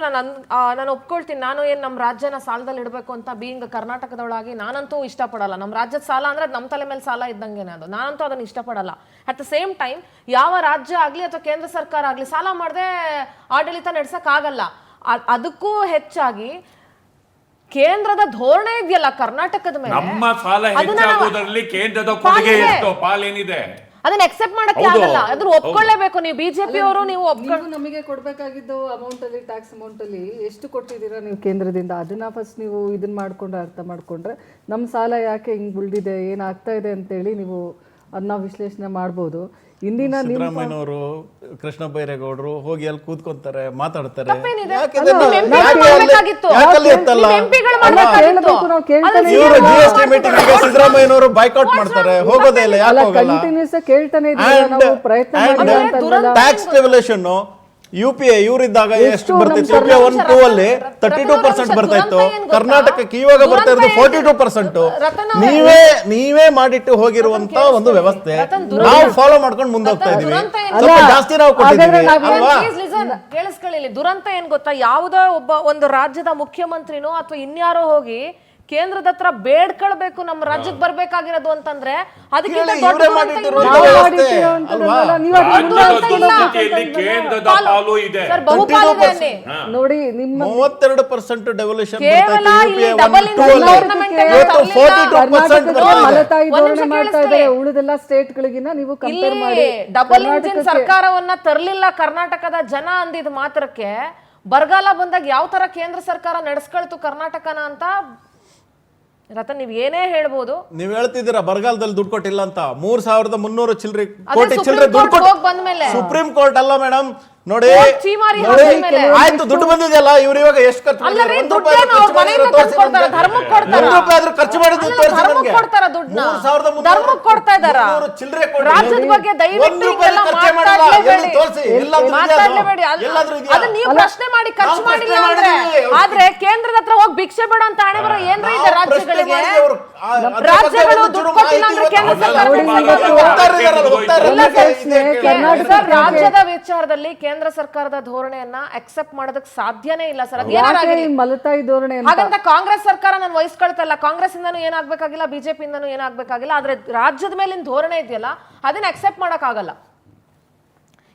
ನಾನು ಒಪ್ಕೊಳ್ತೀನಿ, ನಾನು ಏನ್ ನಮ್ಮ ರಾಜ್ಯನ ಸಾಲದಲ್ಲಿ ಇಡಬೇಕು ಅಂತ ಬೀಯಿಂಗ್ ಕರ್ನಾಟಕದೊಳಗಾಗಿ ನಾನಂತೂ ಇಷ್ಟಪಡಲ್ಲ. ನಮ್ಮ ರಾಜ್ಯದ ಸಾಲ ಅಂದ್ರೆ ನಮ್ಮ ತಲೆ ಮೇಲೆ ಸಾಲ ಇದ್ದಂಗೆನೆ ಅದು. ನಾನಂತೂ ಅದನ್ನ ಇಷ್ಟಪಡಲ್ಲ. ಅಟ್ ದ ಸೇಮ್ ಟೈಮ್ ಯಾವ ರಾಜ್ಯ ಆಗ್ಲಿ ಅಥವಾ ಕೇಂದ್ರ ಸರ್ಕಾರ ಆಗ್ಲಿ ಸಾಲ ಮಾಡದೆ ಆಡಳಿತ ನಡೆಸಕ್ ಆಗಲ್ಲ. ಅದಕ್ಕೂ ಹೆಚ್ಚಾಗಿ ಕೇಂದ್ರದ ಧೋರಣೆ ಇದೆಯಲ್ಲ ಕರ್ನಾಟಕದ ಮೇಲೆ, ನಮ್ಮ ಸಾಲ ಹೆಚ್ಚಾಗೋದ್ರಲ್ಲಿ ಕೇಂದ್ರದ ಕೊಡುಗೆ ಎಷ್ಟು ಪಾಲೇನಿದೆ ಅದನ್ನ ಎಕ್ಸೆಪ್ಟ್ ಮಾಡಕ್ಕೆ ಆಗಲ್ಲ. ಅದನ್ನ ಒಪ್ಕೊಳ್ಳೇಬೇಕು. ನೀವು ಬಿಜೆಪಿ ಅವರು ನೀವು ನಮಗೆ ಕೊಡ್ಬೇಕಾಗಿದ್ದು ಅಮೌಂಟ್ ಅಲ್ಲಿ, ಟ್ಯಾಕ್ಸ್ ಅಮೌಂಟ್ ಅಲ್ಲಿ ಎಷ್ಟು ಕೊಟ್ಟಿದ್ದೀರಾ ನೀವು ಕೇಂದ್ರದಿಂದ, ಅದನ್ನ ಫಸ್ಟ್ ನೀವು ಇದನ್ನ ಮಾಡ್ಕೊಂಡು ಅರ್ಥ ಮಾಡ್ಕೊಂಡ್ರೆ ನಮ್ಮ ಸಾಲ ಯಾಕೆ ಹಿಂಗ್ ಉಳಿದಿದೆ, ಏನಾಗ್ತಾ ಇದೆ ಅಂತೇಳಿ ನೀವು ಅದನ್ನ ವಿಶ್ಲೇಷಣೆ ಮಾಡ್ಬೋದು. ಇಂದಿನ ಸಿದ್ದರಾಮಯ್ಯನವರು, ಕೃಷ್ಣ ಬೈರೇಗೌಡರು ಹೋಗಿ ಅಲ್ಲಿ ಕೂತ್ಕೊಂತಾರೆ, ಮಾತಾಡ್ತಾರೆ. GST ಮೀಟಿಂಗ್ ಸಿದ್ದರಾಮಯ್ಯನವರು ಬೈಕಾಟ್ ಮಾಡ್ತಾರೆ, ಹೋಗೋದೇ ಇಲ್ಲ. ಯಾಕೆ ಹೋಗಲ್ಲ? ಕಂಟಿನ್ಯೂಸ್ ಕೇಳ್ತಾನೆ ಇದ್ದೀವಿ ನಾವು, ಪ್ರಯತ್ನ ಟ್ಯಾಕ್ಸ್ ರೆವಲ್ಯೂಷನ್ UPA ಇವರಿದ್ದಾಗ ಎಷ್ಟು ಎಷ್ಟು ಬರ್ತಿತ್ತು? ನಮ್ಮ UPA 1, 2 ಅಲ್ಲಿ 32% ಬರ್ತಾ ಇತ್ತು. ಕರ್ನಾಟಕಕ್ಕೆ ಇವಾಗ ಬರ್ತಾ ಇರೋದು 42%. ನೀವೇ ಮಾಡಿಟ್ಟು ಹೋಗಿರುವಂತ ಒಂದು ವ್ಯವಸ್ಥೆ ನಾವು ಫಾಲೋ ಮಾಡ್ಕೊಂಡು ಮುಂದೆ ಹೋಗ್ತಾ ಇದೀವಿ. ಸ್ವಲ್ಪ ಜಾಸ್ತಿ ನಾವು ಕೊಟ್ಟಿದ್ದೀವಿ ಅಲ್ವಾ? ಕೇಳಿಸ್ಕೊಳ್ಳಿ, ದುರಂತ ಏನ್ ಗೊತ್ತಾ, ಯಾವುದೋ ಒಂದು ರಾಜ್ಯದ ಮುಖ್ಯಮಂತ್ರಿನೋ ಅಥವಾ ಇನ್ಯಾರೋ ಹೋಗಿ ಕೇಂದ್ರದ ಹತ್ರ ಬೇಡ್ಕೊಳ್ಬೇಕು ನಮ್ಮ ರಾಜ್ಯಕ್ಕೆ ಬರ್ಬೇಕಾಗಿರೋದು ಅಂತಂದ್ರೆ ಅದಕ್ಕಿಂತ ದೊಡ್ಡ ದುರಂತ ಕೇಂದ್ರದ ಪಾಲು ಇದೆ. ಸರ್, ಬಹುಪಾಲಿದೆ ಅನ್ನಿ. ನೋಡಿ ನಿಮ್ಮ 32% ಡೆವಲ್ಯೂಷನ್ ಕೇವಲ ಇಲ್ಲಿ ಡಬಲ್ ಇಂಜಿನ್ ಗವರ್ನಮೆಂಟ್ ಮಲತಾಯಿ ಧೋರಣೆ ಮಾಡ್ತಾ ಇದ್ದಾರೆ ಉಳಿದೆಲ್ಲ ಸ್ಟೇಟ್ ಗಳಿಗಿನ ನೀವು ಕಂಪೇರ್ ಮಾಡಿ. ಡಬಲ್ ಇಂಜಿನ್ ಸರ್ಕಾರವನ್ನ ತರಲಿಲ್ಲ ಕರ್ನಾಟಕದ ಜನ ಅಂದಿದ ಮಾತ್ರಕ್ಕೆ ಬರಗಾಲ ಬಂದಾಗ ಯಾವ ತರ ಕೇಂದ್ರ ಸರ್ಕಾರ ನಡೆಸ್ಕೊಳ್ತು ಕರ್ನಾಟಕನ ಅಂತ ರತನ್ ನೀವ್ ಏನೇ ಹೇಳ್ಬೋದು. ನೀವ್ ಹೇಳ್ತಿದ್ದೀರಾ ಬರಗಾಲದಲ್ಲಿ ದುಡ್ಡು ಕೊಟ್ಟಿಲ್ಲ ಅಂತ. 3,300 ಚಿಲ್ಲರೆ ಅದೇ ಕೋಟಿ ಚಿಲ್ಲರೆ ಸುಪ್ರೀಂ ದುಡ್ಡು ಕೋರ್ಟ್ ಹೋಗ್ ಬಂದ್ಮೇಲೆ. ಸುಪ್ರೀಂ ಕೋರ್ಟ್ ಅಲ್ಲ ಮೇಡಮ್, ನೋಡಿ ಚೀಮಾರಿ ನೋಡಿ, ಹಾಕಿದ್ಮೇಲೆ. ಆಯ್ತು ದುಡ್ಡು ಬಂದಿದೆಯಲ್ಲ, ಇವ್ರು ಇವಾಗ ಎಷ್ಟು ಖರ್ಚು ಅಲ್ಲ ಮಾಡಿದ್ದಾರೆ? ರೀ, 1 ರೂಪಾಯಿ ದುಡ್ಡೇನು ಅವ್ರ ಮನೆಯಿಂದ ತಂದು ಕೊಡ್ತಾರ, ಧರ್ಮಕ್ಕೆ ಕೊಡ್ತಾರ. 1 ರೂಪಾಯಿ ಆದ್ರೂ ಖರ್ಚು ಮಾಡಿದ್ದು ಅಲ್ಲ, ತೋರಿಸಿ ಧರ್ಮಕ್ಕೆ ನನಗೆ. ಕೊಡ್ತಾರ ದುಡ್ಡನ್ನ. 3,300 ಧರ್ಮಕ್ಕೆ ಕೊಡ್ತಾ ಇದಾರ. 300 ಚಿಲ್ಲರೆ ಕೋಟಿ. ರಾಜ್ಯದ ಬಗ್ಗೆ ದಯವಿಟ್ಟು 1 ರೂಪಾಯಿ ಹಿಂಗೆಲ್ಲ ಖರ್ಚೇ ಮಾಡಿಲ್ಲ. ಮಾತಾಡ್ಲೇಬೇಡಿ. ಎಲ್ಲಿ ತೋರಿಸಿ, ಎಲ್ಲಾದ್ರೂ ಇದೆಯಾ ಅದು? ಮಾತಾಡ್ಲೇಬೇಡಿ. ಎಲ್ಲಾದ್ರೂ ಇದೆಯಾ? ಅದನ್ನ ನೀವು ಪ್ರಶ್ನೆ ಮಾಡಿ ಖರ್ಚು ನಾವು ಪ್ರಶ್ನೆ ಮಾಡಿಲ್ಲ ಅಂದ್ರೆ, ಮಾಡಿದ್ದೀವಿ. ಆದ್ರೆ ಕೇಂದ್ರದ ಹತ್ರ ಹೋಗಿ ಭಿಕ್ಷೆ ಬೇಡ ಅಂತ ಹಣೆ ಬರೋ ಏನ್ರ ಇದೆ ನಾವು ಪ್ರಶ್ನೆ ರಾಜ್ಯಗಳಿಗೆ? ಮಾಡಿದ್ದೀವಿ ಅವ್ರು. ರಾಜ್ಯಗಳು ದುಡ್ಡು ಕೊಟ್ಟಿಲ್ಲ ಅಂದ್ರೆ ಕೇಂದ್ರ ಸರ್ಕಾರ ರಾಜ್ಯದ ವಿಚಾರದಲ್ಲಿ ಕೇಂದ್ರ ಸರ್ಕಾರದ ಧೋರಣೆಯನ್ನ ಅಕ್ಸೆಪ್ಟ್ ಮಾಡೋದಕ್ಕೆ ಸಾಧ್ಯನೇ ಇಲ್ಲ ಸರ್. ಮಲತಾಯಿ ಧೋರಣೆ ಹಾಗಂತ ಕಾಂಗ್ರೆಸ್ ಸರ್ಕಾರ ನಾನು ವಹಿಸ್ಕೊಳ್ತಲ್ಲ, ಕಾಂಗ್ರೆಸ್ ಇಂದನೂ ಏನಾಗ್ಬೇಕಾಗಿಲ್ಲ, ಬಿಜೆಪಿ ಇಂದನೂ ಏನಾಗ್ಬೇಕಾಗಿಲ್ಲ, ಆದ್ರೆ ರಾಜ್ಯದ ಮೇಲಿನ ಧೋರಣೆ ಇದೆಯಲ್ಲ ಅದನ್ನ ಅಕ್ಸೆಪ್ಟ್ ಮಾಡಕ್ ಆಗಲ್ಲ.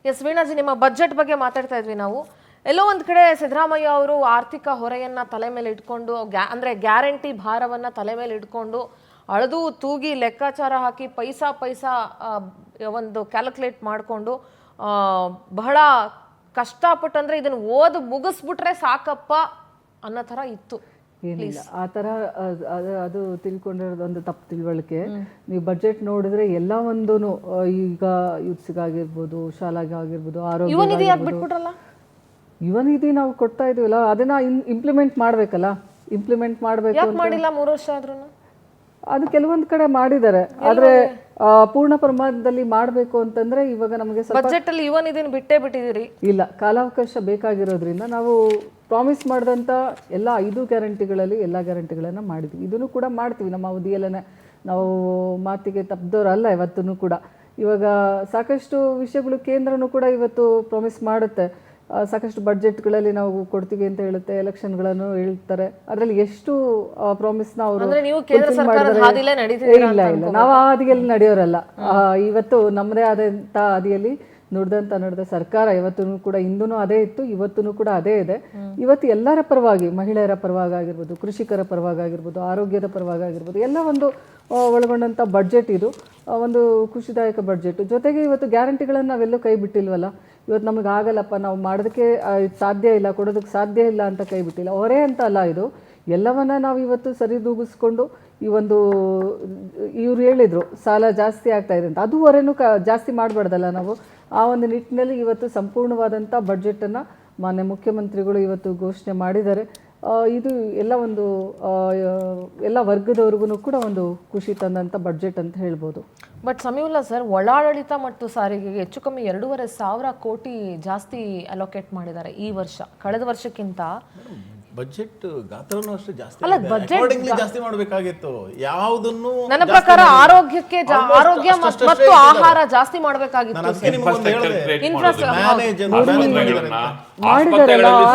ಎಸ್ ವೀಣಾಜಿ, ನಿಮ್ಮ ಬಜೆಟ್ ಬಗ್ಗೆ ಮಾತಾಡ್ತಾ ಇದ್ವಿ ನಾವು. ಎಲ್ಲೋ ಒಂದ್ ಕಡೆ ಸಿದ್ದರಾಮಯ್ಯ ಅವರು ಆರ್ಥಿಕ ಹೊರೆಯನ್ನ ತಲೆ ಮೇಲೆ ಇಟ್ಕೊಂಡು ಅಂದ್ರೆ ಗ್ಯಾರಂಟಿ ಭಾರವನ್ನ ತಲೆ ಮೇಲೆ ಇಟ್ಕೊಂಡು ಅಳದು ತೂಗಿ ಲೆಕ್ಕಾಚಾರ ಹಾಕಿ ಪೈಸಾ ಒಂದು ಕ್ಯಾಲ್ಕುಲೇಟ್ ಮಾಡಿಕೊಂಡು ಬಹಳ ಕಷ್ಟಪಟ್ಟು ಅಂದ್ರೆ ಇದನ್ನ ಓದು ಮುಗಿಸ್ಬಿಟ್ರೆ ಸಾಕಪ್ಪ ಅನ್ನೋ ಥರ ಇತ್ತು. ಏನಿಲ್ಲ ಆ ಥರ ಅದು ತಿಳ್ಕೊಂಡಿರೋದು ಒಂದು ತಪ್ಪು ತಿಳುವಳಿಕೆ. ನೀವು ಬಜೆಟ್ ನೋಡಿದ್ರೆ ಎಲ್ಲ ಒಂದು ಈಗ ಯೂತ್ಸ್ಗಾಗಿರ್ಬೋದು, ಶಾಲಾಗೆ ಆಗಿರ್ಬೋದು, ಆರೋಗ್ಯ ಬಿಟ್ಬಿಟ್ರಲ್ಲ, ಯುವ ನಿಧಿ ನಾವು ಕೊಡ್ತಾ ಇದೀವಲ್ಲ, ಅದನ್ನ ಇಂಪ್ಲಿಮೆಂಟ್ ಮಾಡ್ಬೇಕಲ್ಲ. ಇಂಪ್ಲಿಮೆಂಟ್ ಮಾಡ್ಬೇಕು. ಯಾಕೆ ಮಾಡಿಲ್ಲ 3 ವರ್ಷ ಆದ್ರೂ? ಅದು ಕೆಲವೊಂದು ಕಡೆ ಮಾಡಿದ್ದಾರೆ, ಆದ್ರೆ ಪೂರ್ಣ ಪ್ರಮಾಣದಲ್ಲಿ ಮಾಡಬೇಕು ಅಂತಂದ್ರೆ ಇವಾಗ ನಮಗೆ ಬಜೆಟ್ ಅಲ್ಲಿ ಯುವ ನಿಧಿನ ಬಿಟ್ಟೇ ಬಿಟ್ಟಿದ್ದೀರಿ. ಇಲ್ಲ, ಕಾಲಾವಕಾಶ ಬೇಕಾಗಿರೋದ್ರಿಂದ ನಾವು ಪ್ರಾಮಿಸ್ ಮಾಡಿದಂಥ ಎಲ್ಲ 5 ಗ್ಯಾರಂಟಿಗಳಲ್ಲಿ ಎಲ್ಲ ಗ್ಯಾರಂಟಿಗಳನ್ನು ಮಾಡಿದ್ವಿ. ಇದನ್ನು ಕೂಡ ಮಾಡ್ತೀವಿ ನಮ್ಮ ಅವಧಿಯಲ್ಲೇ. ನಾವು ಮಾತಿಗೆ ತಪ್ಪದವ್ರಲ್ಲ ಇವತ್ತೂ ಕೂಡ. ಇವಾಗ ಸಾಕಷ್ಟು ವಿಷಯಗಳು ಕೇಂದ್ರನೂ ಕೂಡ ಇವತ್ತು ಪ್ರಾಮಿಸ್ ಮಾಡುತ್ತೆ. ಸಾಕಷ್ಟು ಬಡ್ಜೆಟ್ಗಳಲ್ಲಿ ನಾವು ಕೊಡ್ತೀವಿ ಅಂತ ಹೇಳುತ್ತೆ, ಎಲೆಕ್ಷನ್ಗಳನ್ನು ಹೇಳ್ತಾರೆ. ಅದರಲ್ಲಿ ಎಷ್ಟು ಪ್ರಾಮಿಸ್ನ ಅವರು ಇಲ್ಲ ನಾವು ಆ ಹಾದಿಯಲ್ಲಿ ನಡೆಯೋರಲ್ಲ. ಇವತ್ತು ನಮ್ಮದೇ ಆದಂಥ ಹಾದಿಯಲ್ಲಿ ನಡೆದ ಸರ್ಕಾರ ಇವತ್ತೂ ಕೂಡ, ಹಿಂದೂ ಅದೇ ಇತ್ತು, ಇವತ್ತೂ ಕೂಡ ಅದೇ ಇದೆ. ಇವತ್ತು ಎಲ್ಲರ ಪರವಾಗಿ, ಮಹಿಳೆಯರ ಪರವಾಗಿ ಆಗಿರ್ಬೋದು, ಕೃಷಿಕರ ಪರವಾಗಿ ಆಗಿರ್ಬೋದು, ಆರೋಗ್ಯದ ಪರವಾಗಿ ಆಗಿರ್ಬೋದು, ಎಲ್ಲ ಒಂದು ಒಳಗೊಂಡಂಥ ಬಡ್ಜೆಟ್ ಇದು. ಒಂದು ಖುಷಿದಾಯಕ ಬಡ್ಜೆಟ್. ಜೊತೆಗೆ ಇವತ್ತು ಗ್ಯಾರಂಟಿಗಳನ್ನು ನಾವೆಲ್ಲೂ ಕೈ ಬಿಟ್ಟಿಲ್ವಲ್ಲ. ಇವತ್ತು ನಮಗೆ ಆಗಲ್ಲಪ್ಪ, ನಾವು ಮಾಡೋದಕ್ಕೆ ಸಾಧ್ಯ ಇಲ್ಲ, ಕೊಡೋದಕ್ಕೆ ಸಾಧ್ಯ ಇಲ್ಲ ಅಂತ ಕೈ ಬಿಟ್ಟಿಲ್ಲ. ಹೊರೆ ಅಂತ ಅಲ್ಲ ಇದು, ಎಲ್ಲವನ್ನ ನಾವು ಇವತ್ತು ಸರಿದೂಗಿಸ್ಕೊಂಡು ಈ ಒಂದು ಇವ್ರು ಹೇಳಿದರು ಸಾಲ ಜಾಸ್ತಿ ಆಗ್ತಾ ಇದೆ ಅಂತ, ಅದು ಹೊರೆನೂ ಜಾಸ್ತಿ ಮಾಡಬಾರ್ದಲ್ಲ ನಾವು. ಆ ಒಂದು ನಿಟ್ಟಿನಲ್ಲಿ ಇವತ್ತು ಸಂಪೂರ್ಣವಾದಂಥ ಬಡ್ಜೆಟನ್ನು ಮಾನ್ಯ ಮುಖ್ಯಮಂತ್ರಿಗಳು ಇವತ್ತು ಘೋಷಣೆ ಮಾಡಿದ್ದಾರೆ. ಇದು ಎಲ್ಲ ಒಂದು ಎಲ್ಲ ವರ್ಗದವ್ರಿಗೂ ಕೂಡ ಒಂದು ಖುಷಿ ತಂದಂಥ ಬಡ್ಜೆಟ್ ಅಂತ ಹೇಳ್ಬೋದು. ಬಟ್ ಸಮೀವುಲ್ಲಾ ಸರ್, ಒಳಾಡಳಿತ ಮತ್ತು ಸಾರಿಗೆಗೆ ಹೆಚ್ಚು ಕಮ್ಮಿ 2,500 ಕೋಟಿ ಜಾಸ್ತಿ ಅಲೋಕೇಟ್ ಮಾಡಿದ್ದಾರೆ ಈ ವರ್ಷ, ಕಳೆದ ವರ್ಷಕ್ಕಿಂತ. ಬಜೆಟ್ ಗಾತ್ರನೂ ಅಷ್ಟೇ ಜಾಸ್ತಿ ಅಲ್ಲ, ಬಜೆಟ್ ಜಾಸ್ತಿ ಮಾಡಬೇಕಾಗಿತ್ತು. ಯಾವುದನ್ನು ನನ್ನ ಪ್ರಕಾರ ಆರೋಗ್ಯಕ್ಕೆ ಆರೋಗ್ಯ ಮತ್ತು ಆಹಾರ ಜಾಸ್ತಿ ಮಾಡಬೇಕಾಗಿತ್ತು.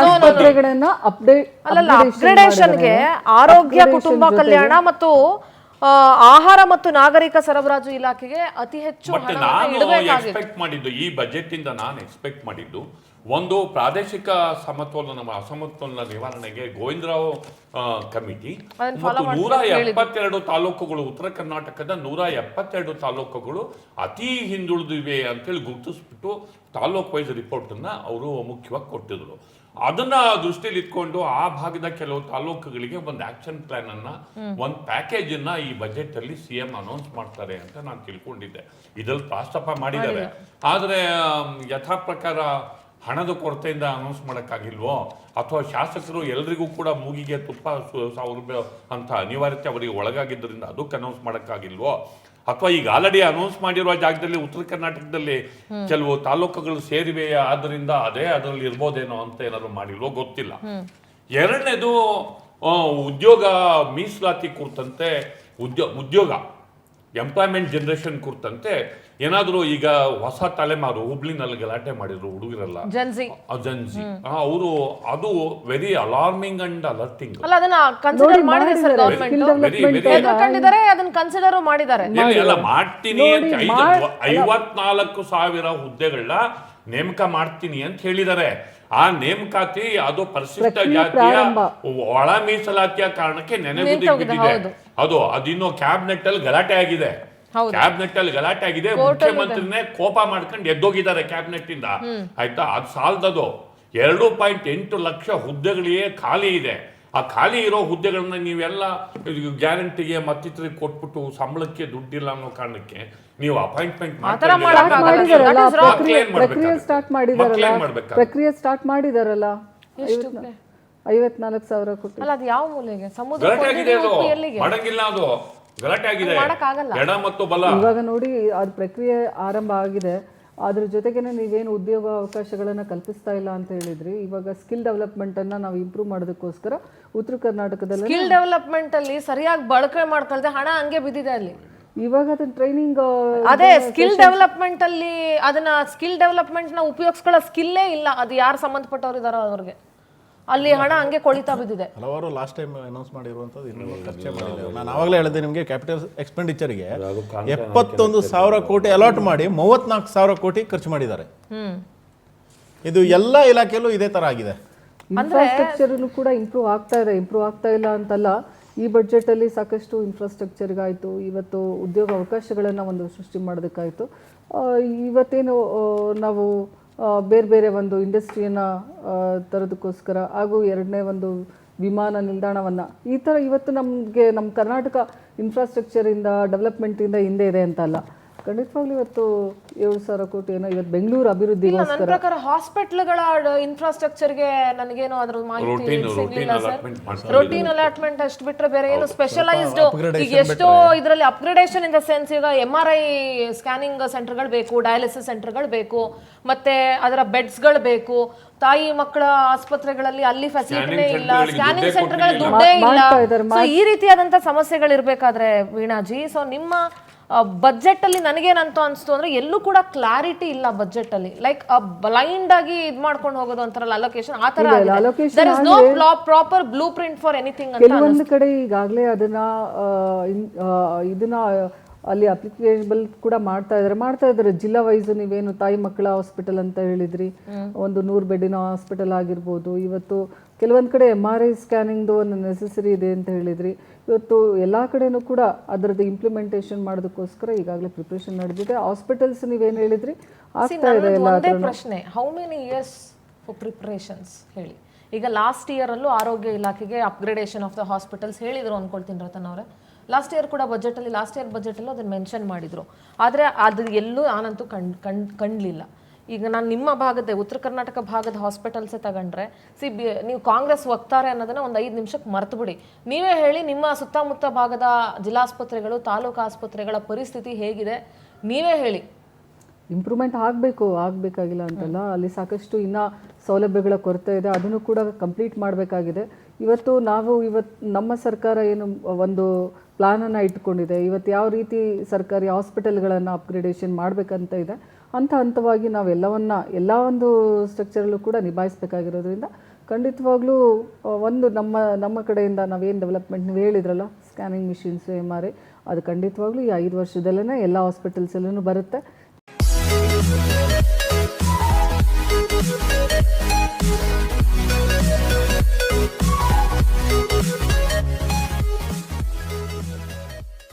ಆಸ್ಪತ್ರೆಗಳನ್ನ ಅಪ್ಗ್ರೇಡೇಷನ್ಗೆ ಆರೋಗ್ಯ, ಕುಟುಂಬ ಕಲ್ಯಾಣ ಮತ್ತು ಆಹಾರ ಮತ್ತು ನಾಗರಿಕ ಸರಬರಾಜು ಇಲಾಖೆಗೆ ಅತಿ ಹೆಚ್ಚು ಎಕ್ಸ್ಪೆಕ್ಟ್ ಮಾಡಿದ್ದು ಈ ಬಜೆಟ್ ಇಂದ ನಾನು ಎಕ್ಸ್ಪೆಕ್ಟ್ ಮಾಡಿದ್ದು ಒಂದು ಪ್ರಾದೇಶಿಕ ಅಸಮತೋಲನ ನಿವಾರಣೆಗೆ ಗೋವಿಂದರಾವ್ ಕಮಿಟಿ ಮತ್ತು 172 ತಾಲೂಕುಗಳು, ಉತ್ತರ ಕರ್ನಾಟಕದ 172 ತಾಲೂಕುಗಳು ಅತಿ ಹಿಂದುಳಿದಿವೆ ಅಂತೇಳಿ ಗುರುತಿಸ್ಬಿಟ್ಟು ತಾಲೂಕ್ ವೈಸ್ ರಿಪೋರ್ಟ್ ಅನ್ನ ಅವರು ಮುಖ್ಯವಾಗಿ ಕೊಟ್ಟಿದ್ರು. ಅದನ್ನ ದೃಷ್ಟಿಯಲ್ಲಿ ಇಟ್ಕೊಂಡು ಆ ಭಾಗದ ಕೆಲವು ತಾಲೂಕುಗಳಿಗೆ ಒಂದು ಆಕ್ಷನ್ ಪ್ಲಾನ್ ಅನ್ನ, ಒಂದು ಪ್ಯಾಕೇಜ್ ಅನ್ನ ಈ ಬಜೆಟ್ ಅಲ್ಲಿ CM ಅನೌನ್ಸ್ ಮಾಡ್ತಾರೆ ಅಂತ ನಾನು ತಿಳ್ಕೊಂಡಿದ್ದೆ. ಇದ್ರಲ್ಲಿ ಪ್ರಾಸ್ತಾಪ ಮಾಡಿದ್ದಾರೆ, ಆದ್ರೆ ಯಥಾ ಪ್ರಕಾರ ಹಣದ ಕೊರತೆಯಿಂದ ಅನೌನ್ಸ್ ಮಾಡೋಕ್ಕಾಗಿಲ್ವೋ, ಅಥವಾ ಶಾಸಕರು ಎಲ್ರಿಗೂ ಕೂಡ ಮೂಗಿಗೆ ತುಪ್ಪ 1,000 ರೂಪಾಯಿ ಅಂತ ಅನಿವಾರ್ಯತೆ ಅವರಿಗೆ ಒಳಗಾಗಿದ್ದರಿಂದ ಅದಕ್ಕೆ ಅನೌನ್ಸ್ ಮಾಡೋಕ್ಕಾಗಿಲ್ವೋ ಅಥವಾ ಈಗ ಆಲ್ರೆಡಿ ಅನೌನ್ಸ್ ಮಾಡಿರುವ ಜಾಗದಲ್ಲಿ ಉತ್ತರ ಕರ್ನಾಟಕದಲ್ಲಿ ಕೆಲವು ತಾಲೂಕುಗಳು ಸೇರಿವೆ, ಆದ್ದರಿಂದ ಅದರಲ್ಲಿ ಇರ್ಬೋದೇನೋ ಅಂತ ಏನಾದ್ರು ಮಾಡಿಲ್ವೋ ಗೊತ್ತಿಲ್ಲ. ಎರಡನೇದು ಉದ್ಯೋಗ ಮೀಸಲಾತಿ ಕುರಿತಂತೆ ಉದ್ಯೋಗ ಎಂಪ್ಲಾಯ್ಮೆಂಟ್ ಜನರೇಷನ್ ಕುರಿತಂತೆ ಏನಾದರೂ ಈಗ ಹೊಸ ತಲೆಮಾರು ಹುಬ್ಳಿನಲ್ಲಿ ಗಲಾಟೆ ಮಾಡಿದ್ರು ಹುಡುಗರೆಲ್ಲ ಜನ್ಸಿ ಅವರು, ಅದು ವೆರಿ ಅಲಾರ್ಮಿಂಗ್ ಅಂಡ್ ಅಲರ್ಟಿಂಗ್. ಅಲ್ಲ, ಅದನ್ನ ಕನ್ಸಿಡರ್ ಮಾಡಿದೆ ಸರ್ ಗವರ್ನಮೆಂಟ್, ಎದುರ್ಕೊಂಡಿದ್ದಾರೆ, ಅದನ್ನ ಕನ್ಸಿಡರ್ ಮಾಡಿದ್ದಾರೆ. ಎಲ್ಲ ಮಾಡ್ತೀನಿ ಅಂತ 54,000 ಹುದ್ದೆಗಳನ್ನ ನೇಮಕ ಮಾಡ್ತೀನಿ ಅಂತ ಹೇಳಿದ್ದಾರೆ. ಆ ನೇಮಕಾತಿ ಅದು ಪರಿಶಿಷ್ಟ ಜಾತಿಯ ಒಳ ಮೀಸಲಾತಿಯ ಕಾರಣಕ್ಕೆ ನೆನೆಗುದಿದೆ. ಅದಿನ್ನು ಕ್ಯಾಬಿನೆಟ್ ಅಲ್ಲಿ ಗಲಾಟೆ ಆಗಿದೆ. ಮುಖ್ಯಮಂತ್ರಿನೇ ಕೋಪ ಮಾಡ್ಕೊಂಡು ಎದ್ದೋಗಿದ್ದಾರೆ ಕ್ಯಾಬಿನೆಟ್ ಇಂದ. ಆಯ್ತಾ, ಅದು ಸಾಲದದು. 2.8 ಲಕ್ಷ ಹುದ್ದೆಗಳಿಗೆ ಖಾಲಿ ಇದೆ. ಆ ಖಾಲಿ ಇರೋ ಹುದ್ದೆಗಳನ್ನ ನೀವೆಲ್ಲ ಗ್ಯಾರಂಟಿಗೆ ಮತ್ತಿತರಿಗೆ ಕೊಟ್ಬಿಟ್ಟು ಸಂಬಳಕ್ಕೆ ದುಡ್ಡಿಲ್ಲ ಅನ್ನೋ ಕಾರಣಕ್ಕೆ ನೀವು ಅಪಾಯಿಂಟ್ಮೆಂಟ್ ಪ್ರಕ್ರಿಯೆ ಸ್ಟಾರ್ಟ್ ಮಾಡಿದಾರಲ್ಲ. 54,000 ಕೊಟ್ಟು ಅಲ್ಲ, ಅದು ಯಾವ ಮೂಲೆಗೆ? ಸಮುದ್ರ ಮಾಡಂಗಿಲ್ಲ, ಅದು ಗಲಾಟೆ ಆಗಿದೆ. ಎಡ ಮತ್ತು ಬಲ ಇವಾಗ ನೋಡಿ, ಅದು ಪ್ರಕ್ರಿಯೆ ಆರಂಭ ಆಗಿದೆ. ಅದ್ರ ಜೊತೆಗೇನೆ ನೀವೇನು ಉದ್ಯೋಗ ಅವಕಾಶಗಳನ್ನ ಕಲ್ಪಿಸ್ತಾ ಇಲ್ಲ ಅಂತ ಹೇಳಿದ್ರಿ. ಇವಾಗ ಸ್ಕಿಲ್ ಡೆವಲಪ್ಮೆಂಟ್ ಅನ್ನ ನಾವು ಇಂಪ್ರೂವ್ ಮಾಡೋದಕ್ಕೋಸ್ಕರ ಉತ್ತರ ಕರ್ನಾಟಕದಲ್ಲಿ ಸ್ಕಿಲ್ ಡೆವಲಪ್ಮೆಂಟ್ ಅಲ್ಲಿ ಸರಿಯಾಗಿ ಬಳಕೆ ಮಾಡ್ಕೊಳ್ದೆ ಹಣ ಹಂಗೆ ಬಿದ್ದಿದೆ ಅಲ್ಲಿ. ಇವಾಗ ಅದನ್ನ ಟ್ರೈನಿಂಗ್, ಅದೇ ಸ್ಕಿಲ್ ಡೆವಲಪ್ಮೆಂಟ್ ಅಲ್ಲಿ ಅದನ್ನ ಸ್ಕಿಲ್ ಡೆವಲಪ್ಮೆಂಟ್ ನ ಉಪಯೋಗಿಸ್ಕೊಳ್ಳೋ ಸ್ಕಿಲ್ಲೇ ಇಲ್ಲ. ಅದು ಯಾರು ಸಂಬಂಧಪಟ್ಟವ್ರು ಇದಾರೋ ಅವ್ರಿಗೆ ಅಲ್ಲಿ ಹಣ ಹಂಗೆ ಕೊಳಿತಾ ಬಿದ್ದಿದೆ. ಹಲವಾರು ಲಾಸ್ಟ್ ಟೈಮ್ ಅನೌನ್ಸ್ ಮಾಡಿರುವಂಥದ್ದು ಇನ್ನೂ ಖರ್ಚೆ ಮಾಡಿಲ್ಲ. ನಾನು ಆವಾಗಲೇ ಹೇಳಿದೆ ನಿಮಗೆ, ಕ್ಯಾಪಿಟಲ್ ಎಕ್ಸ್ಪೆಂಡಿಚರ್ಗೆ 71,000 ಕೋಟಿ ಅಲಾಟ್ ಮಾಡಿ 34,000 ಕೋಟಿ ಖರ್ಚು ಮಾಡಿದ್ದಾರೆ. ಇದು ಎಲ್ಲ ಇಲಾಖೆಯಲ್ಲೂ ಇದೇ ತರ ಆಗಿದೆ. ಇನ್ಫ್ರಾಸ್ಟ್ರಕ್ಚರ್ ಕೂಡ ಇಂಪ್ರೂವ್ ಆಗ್ತಾ ಇದೆ. ಇಂಪ್ರೂವ್ ಆಗ್ತಾ ಇಲ್ಲ ಅಂತಲ್ಲ, ಈ ಬಜೆಟ್ ಅಲ್ಲಿ ಸಾಕಷ್ಟು ಇನ್ಫ್ರಾಸ್ಟ್ರಕ್ಚರ್ಗಾಯಿತು, ಇವತ್ತು ಉದ್ಯೋಗ ಅವಕಾಶಗಳನ್ನು ಒಂದು ಸೃಷ್ಟಿ ಮಾಡೋದಕ್ಕಾಯಿತು. ಇವತ್ತೇನು ನಾವು ಬೇರೆ ಬೇರೆ ಒಂದು ಇಂಡಸ್ಟ್ರಿಯನ್ನು ತರೋದಕ್ಕೋಸ್ಕರ ಹಾಗೂ ಎರಡನೇ ಒಂದು ವಿಮಾನ ನಿಲ್ದಾಣವನ್ನು ಈ ಥರ ಇವತ್ತು ನಮ್ಮ ಕರ್ನಾಟಕ ಇನ್ಫ್ರಾಸ್ಟ್ರಕ್ಚರಿಂದ ಡೆವಲಪ್ಮೆಂಟಿಂದ ಹಿಂದೆ ಇದೆ ಅಂತ ಅಲ್ಲ. ಖಂಡಿತವಾಗ್ಲೂ ಇವತ್ತು 7,000 ಕೋಟಿ ಏನೋ ಇವತ್ತು ಬೆಂಗಳೂರು ಅಭಿವೃದ್ಧಿಗೋಸ್ಕರ. ನನ್ನ ಪ್ರಕಾರ ಹಾಸ್ಪಿಟಲ್ಗಳ ಇನ್ಫ್ರಾಸ್ಟ್ರಕ್ಚರ್ಗೆ ನನಗೇನೋ ಅದ್ರ ಮಾಹಿತಿ ಸಿಗ್ಲಿಲ್ಲ ಸರ್. ರೊಟೀನ್ ಅಲಾಟ್ಮೆಂಟ್ ಅಷ್ಟು ಬಿಟ್ರೆ ಬೇರೆ ಏನು ಸ್ಪೆಷಲೈಸ್ಡ್ ಈಗ ಎಷ್ಟೋ ಇದರಲ್ಲಿ ಅಪ್ಗ್ರೇಡೇಷನ್ ಇನ್ ದ ಸೆನ್ಸ್, ಈಗ MRI ಸ್ಕ್ಯಾನಿಂಗ್ ಸೆಂಟರ್ಗಳು ಬೇಕು, ಡಯಾಲಿಸಿಸ್ ಸೆಂಟರ್ಗಳು ಬೇಕು, ಮತ್ತೆ ಅದರ ಬೆಡ್ಸ್ಗಳು ಬೇಕು. ತಾಯಿ ಮಕ್ಕಳ ಆಸ್ಪತ್ರೆಗಳಲ್ಲಿ ಅಲ್ಲಿ ಫೆಸಿಲಿಟಿನೇ ಇಲ್ಲ, ಸ್ಕ್ಯಾನಿಂಗ್ ಸೆಂಟರ್ಗಳ ದುಡ್ಡೇ ಇಲ್ಲ. ಸೊ ಈ ರೀತಿಯಾದಂತ ಸಮಸ್ಯೆಗಳು ಇರ್ಬೇಕಾದ್ರೆ ವೀಣಾಜಿ, ಸೊ ನಿಮ್ಮ ಬಜೆಟ್ ಅಲ್ಲಿ ನನಗೇನಂತ ಅನ್ಸ್ತು ಅಂದ್ರೆ ಎಲ್ಲೂ ಕೂಡ ಕ್ಲಾರಿಟಿ ಇಲ್ಲ ಬಜೆಟ್ ಅಲ್ಲಿ. ಲೈಕ್ ಬ್ಲೈಂಡ್ ಆಗಿ ಇದ್ ಮಾಡ್ಕೊಂಡು ಹೋಗೋದು ಅಂತಾರಲ್ಲ ಅಲೋಕೇಶನ್, ಆ ತರ there is no proper blue print for anything ಅಂತ. ಕೆಲವೊಂದು ಕಡೆ ಈಗಾಗಲೇ ಇದನ್ನ ಅಲ್ಲಿ ಅಪ್ಲಿಕೇಬಲ್ ಕೂಡ ಮಾಡ್ತಾ ಇದ್ದಾರೆ. ಜಿಲ್ಲಾ ವೈಸ್ ನೀವೇನು ತಾಯಿ ಮಕ್ಕಳ ಹಾಸ್ಪಿಟಲ್ ಅಂತ ಹೇಳಿದ್ರಿ, ಒಂದು 100 ಬೆಡ್ಡಿನ ಹಾಸ್ಪಿಟಲ್ ಆಗಿರ್ಬೋದು. ಇವತ್ತು ಕೆಲವೊಂದು ಕಡೆ MRI ಸ್ಕ್ಯಾನಿಂಗ್ದು ಒಂದು ನೆಸೆಸರಿ ಇದೆ ಅಂತ ಹೇಳಿದ್ರಿ. ಇವತ್ತು ಎಲ್ಲ ಕಡೆನೂ ಕೂಡ ಅದರದ್ದು ಇಂಪ್ಲಿಮೆಂಟೇಷನ್ ಮಾಡೋದಕ್ಕೋಸ್ಕರ ಈಗಾಗಲೇ ಪ್ರಿಪ್ರೇಷನ್ ನಡೆದಿದೆ. ಹಾಸ್ಪಿಟಲ್ಸ್ ನೀವೇನು ಹೇಳಿದ್ರಿ ಆಗ್ತಾ ಇದೆ ಎಲ್ಲ. ಪ್ರಶ್ನೆ, how many years for preparations ಹೇಳಿ. ಈಗ ಲಾಸ್ಟ್ ಇಯರ್ ಅಲ್ಲೂ ಆರೋಗ್ಯ ಇಲಾಖೆಗೆ ಅಪ್ಗ್ರೇಡೇಷನ್ ಆಫ್ ದ ಹಾಸ್ಪಿಟಲ್ಸ್ ಹೇಳಿದ್ರು ಅನ್ಕೊಳ್ತೀನಿ ರತನ್ ಅವರೇ. ಲಾಸ್ಟ್ ಇಯರ್ ಬಜೆಟಲ್ಲೂ ಅದನ್ನು ಮೆನ್ಷನ್ ಮಾಡಿದ್ರು. ಆದರೆ ಅದು ಎಲ್ಲೂ ನಾನಂತೂ ಕಂಡ್ಲಿಲ್ಲ. ಈಗ ನಾನು ನಿಮ್ಮ ಭಾಗದ ಉತ್ತರ ಕರ್ನಾಟಕ ಭಾಗದ ಹಾಸ್ಪಿಟಲ್ಸೇ ತಗೊಂಡ್ರೆ ನೀವು ಕಾಂಗ್ರೆಸ್ ವಕ್ತಾರೆ ಅನ್ನೋದನ್ನ ಒಂದು 5 ನಿಮಿಷಕ್ಕೆ ಮರ್ತು ಬಿಡಿ. ನೀವೇ ಹೇಳಿ, ನಿಮ್ಮ ಸುತ್ತಮುತ್ತ ಭಾಗದ ಜಿಲ್ಲಾಸ್ಪತ್ರೆಗಳು, ತಾಲೂಕು ಆಸ್ಪತ್ರೆಗಳ ಪರಿಸ್ಥಿತಿ ಹೇಗಿದೆ ನೀವೇ ಹೇಳಿ. ಇಂಪ್ರೂವ್ಮೆಂಟ್ ಆಗಬೇಕಾಗಿಲ್ಲ ಅಂತಲ್ಲ, ಅಲ್ಲಿ ಸಾಕಷ್ಟು ಇನ್ನೂ ಸೌಲಭ್ಯಗಳ ಕೊರತೆ ಇದೆ, ಅದನ್ನು ಕೂಡ ಕಂಪ್ಲೀಟ್ ಮಾಡಬೇಕಾಗಿದೆ. ಇವತ್ತು ನಮ್ಮ ಸರ್ಕಾರ ಏನು ಒಂದು ಪ್ಲಾನನ್ನು ಇಟ್ಕೊಂಡಿದೆ, ಇವತ್ತು ಯಾವ ರೀತಿ ಸರ್ಕಾರಿ ಹಾಸ್ಪಿಟಲ್ಗಳನ್ನು ಅಪ್ಗ್ರೇಡೇಷನ್ ಮಾಡಬೇಕಂತ ಇದೆ, ಹಂತವಾಗಿ ನಾವು ಎಲ್ಲ ಒಂದು ಸ್ಟ್ರಕ್ಚರಲ್ಲೂ ಕೂಡ ನಿಭಾಯಿಸಬೇಕಾಗಿರೋದ್ರಿಂದ ಖಂಡಿತವಾಗ್ಲೂ ಒಂದು ನಮ್ಮ ಕಡೆಯಿಂದ ನಾವೇನು ಡೆವಲಪ್ಮೆಂಟ್ ನೀವು ಹೇಳಿದ್ರಲ್ಲ, ಸ್ಕ್ಯಾನಿಂಗ್ ಮಿಷಿನ್ಸು MRI, ಅದು ಖಂಡಿತವಾಗ್ಲೂ ಈ 5 ವರ್ಷದಲ್ಲೇ ಎಲ್ಲ ಹಾಸ್ಪಿಟಲ್ಸಲ್ಲೂ ಬರುತ್ತೆ.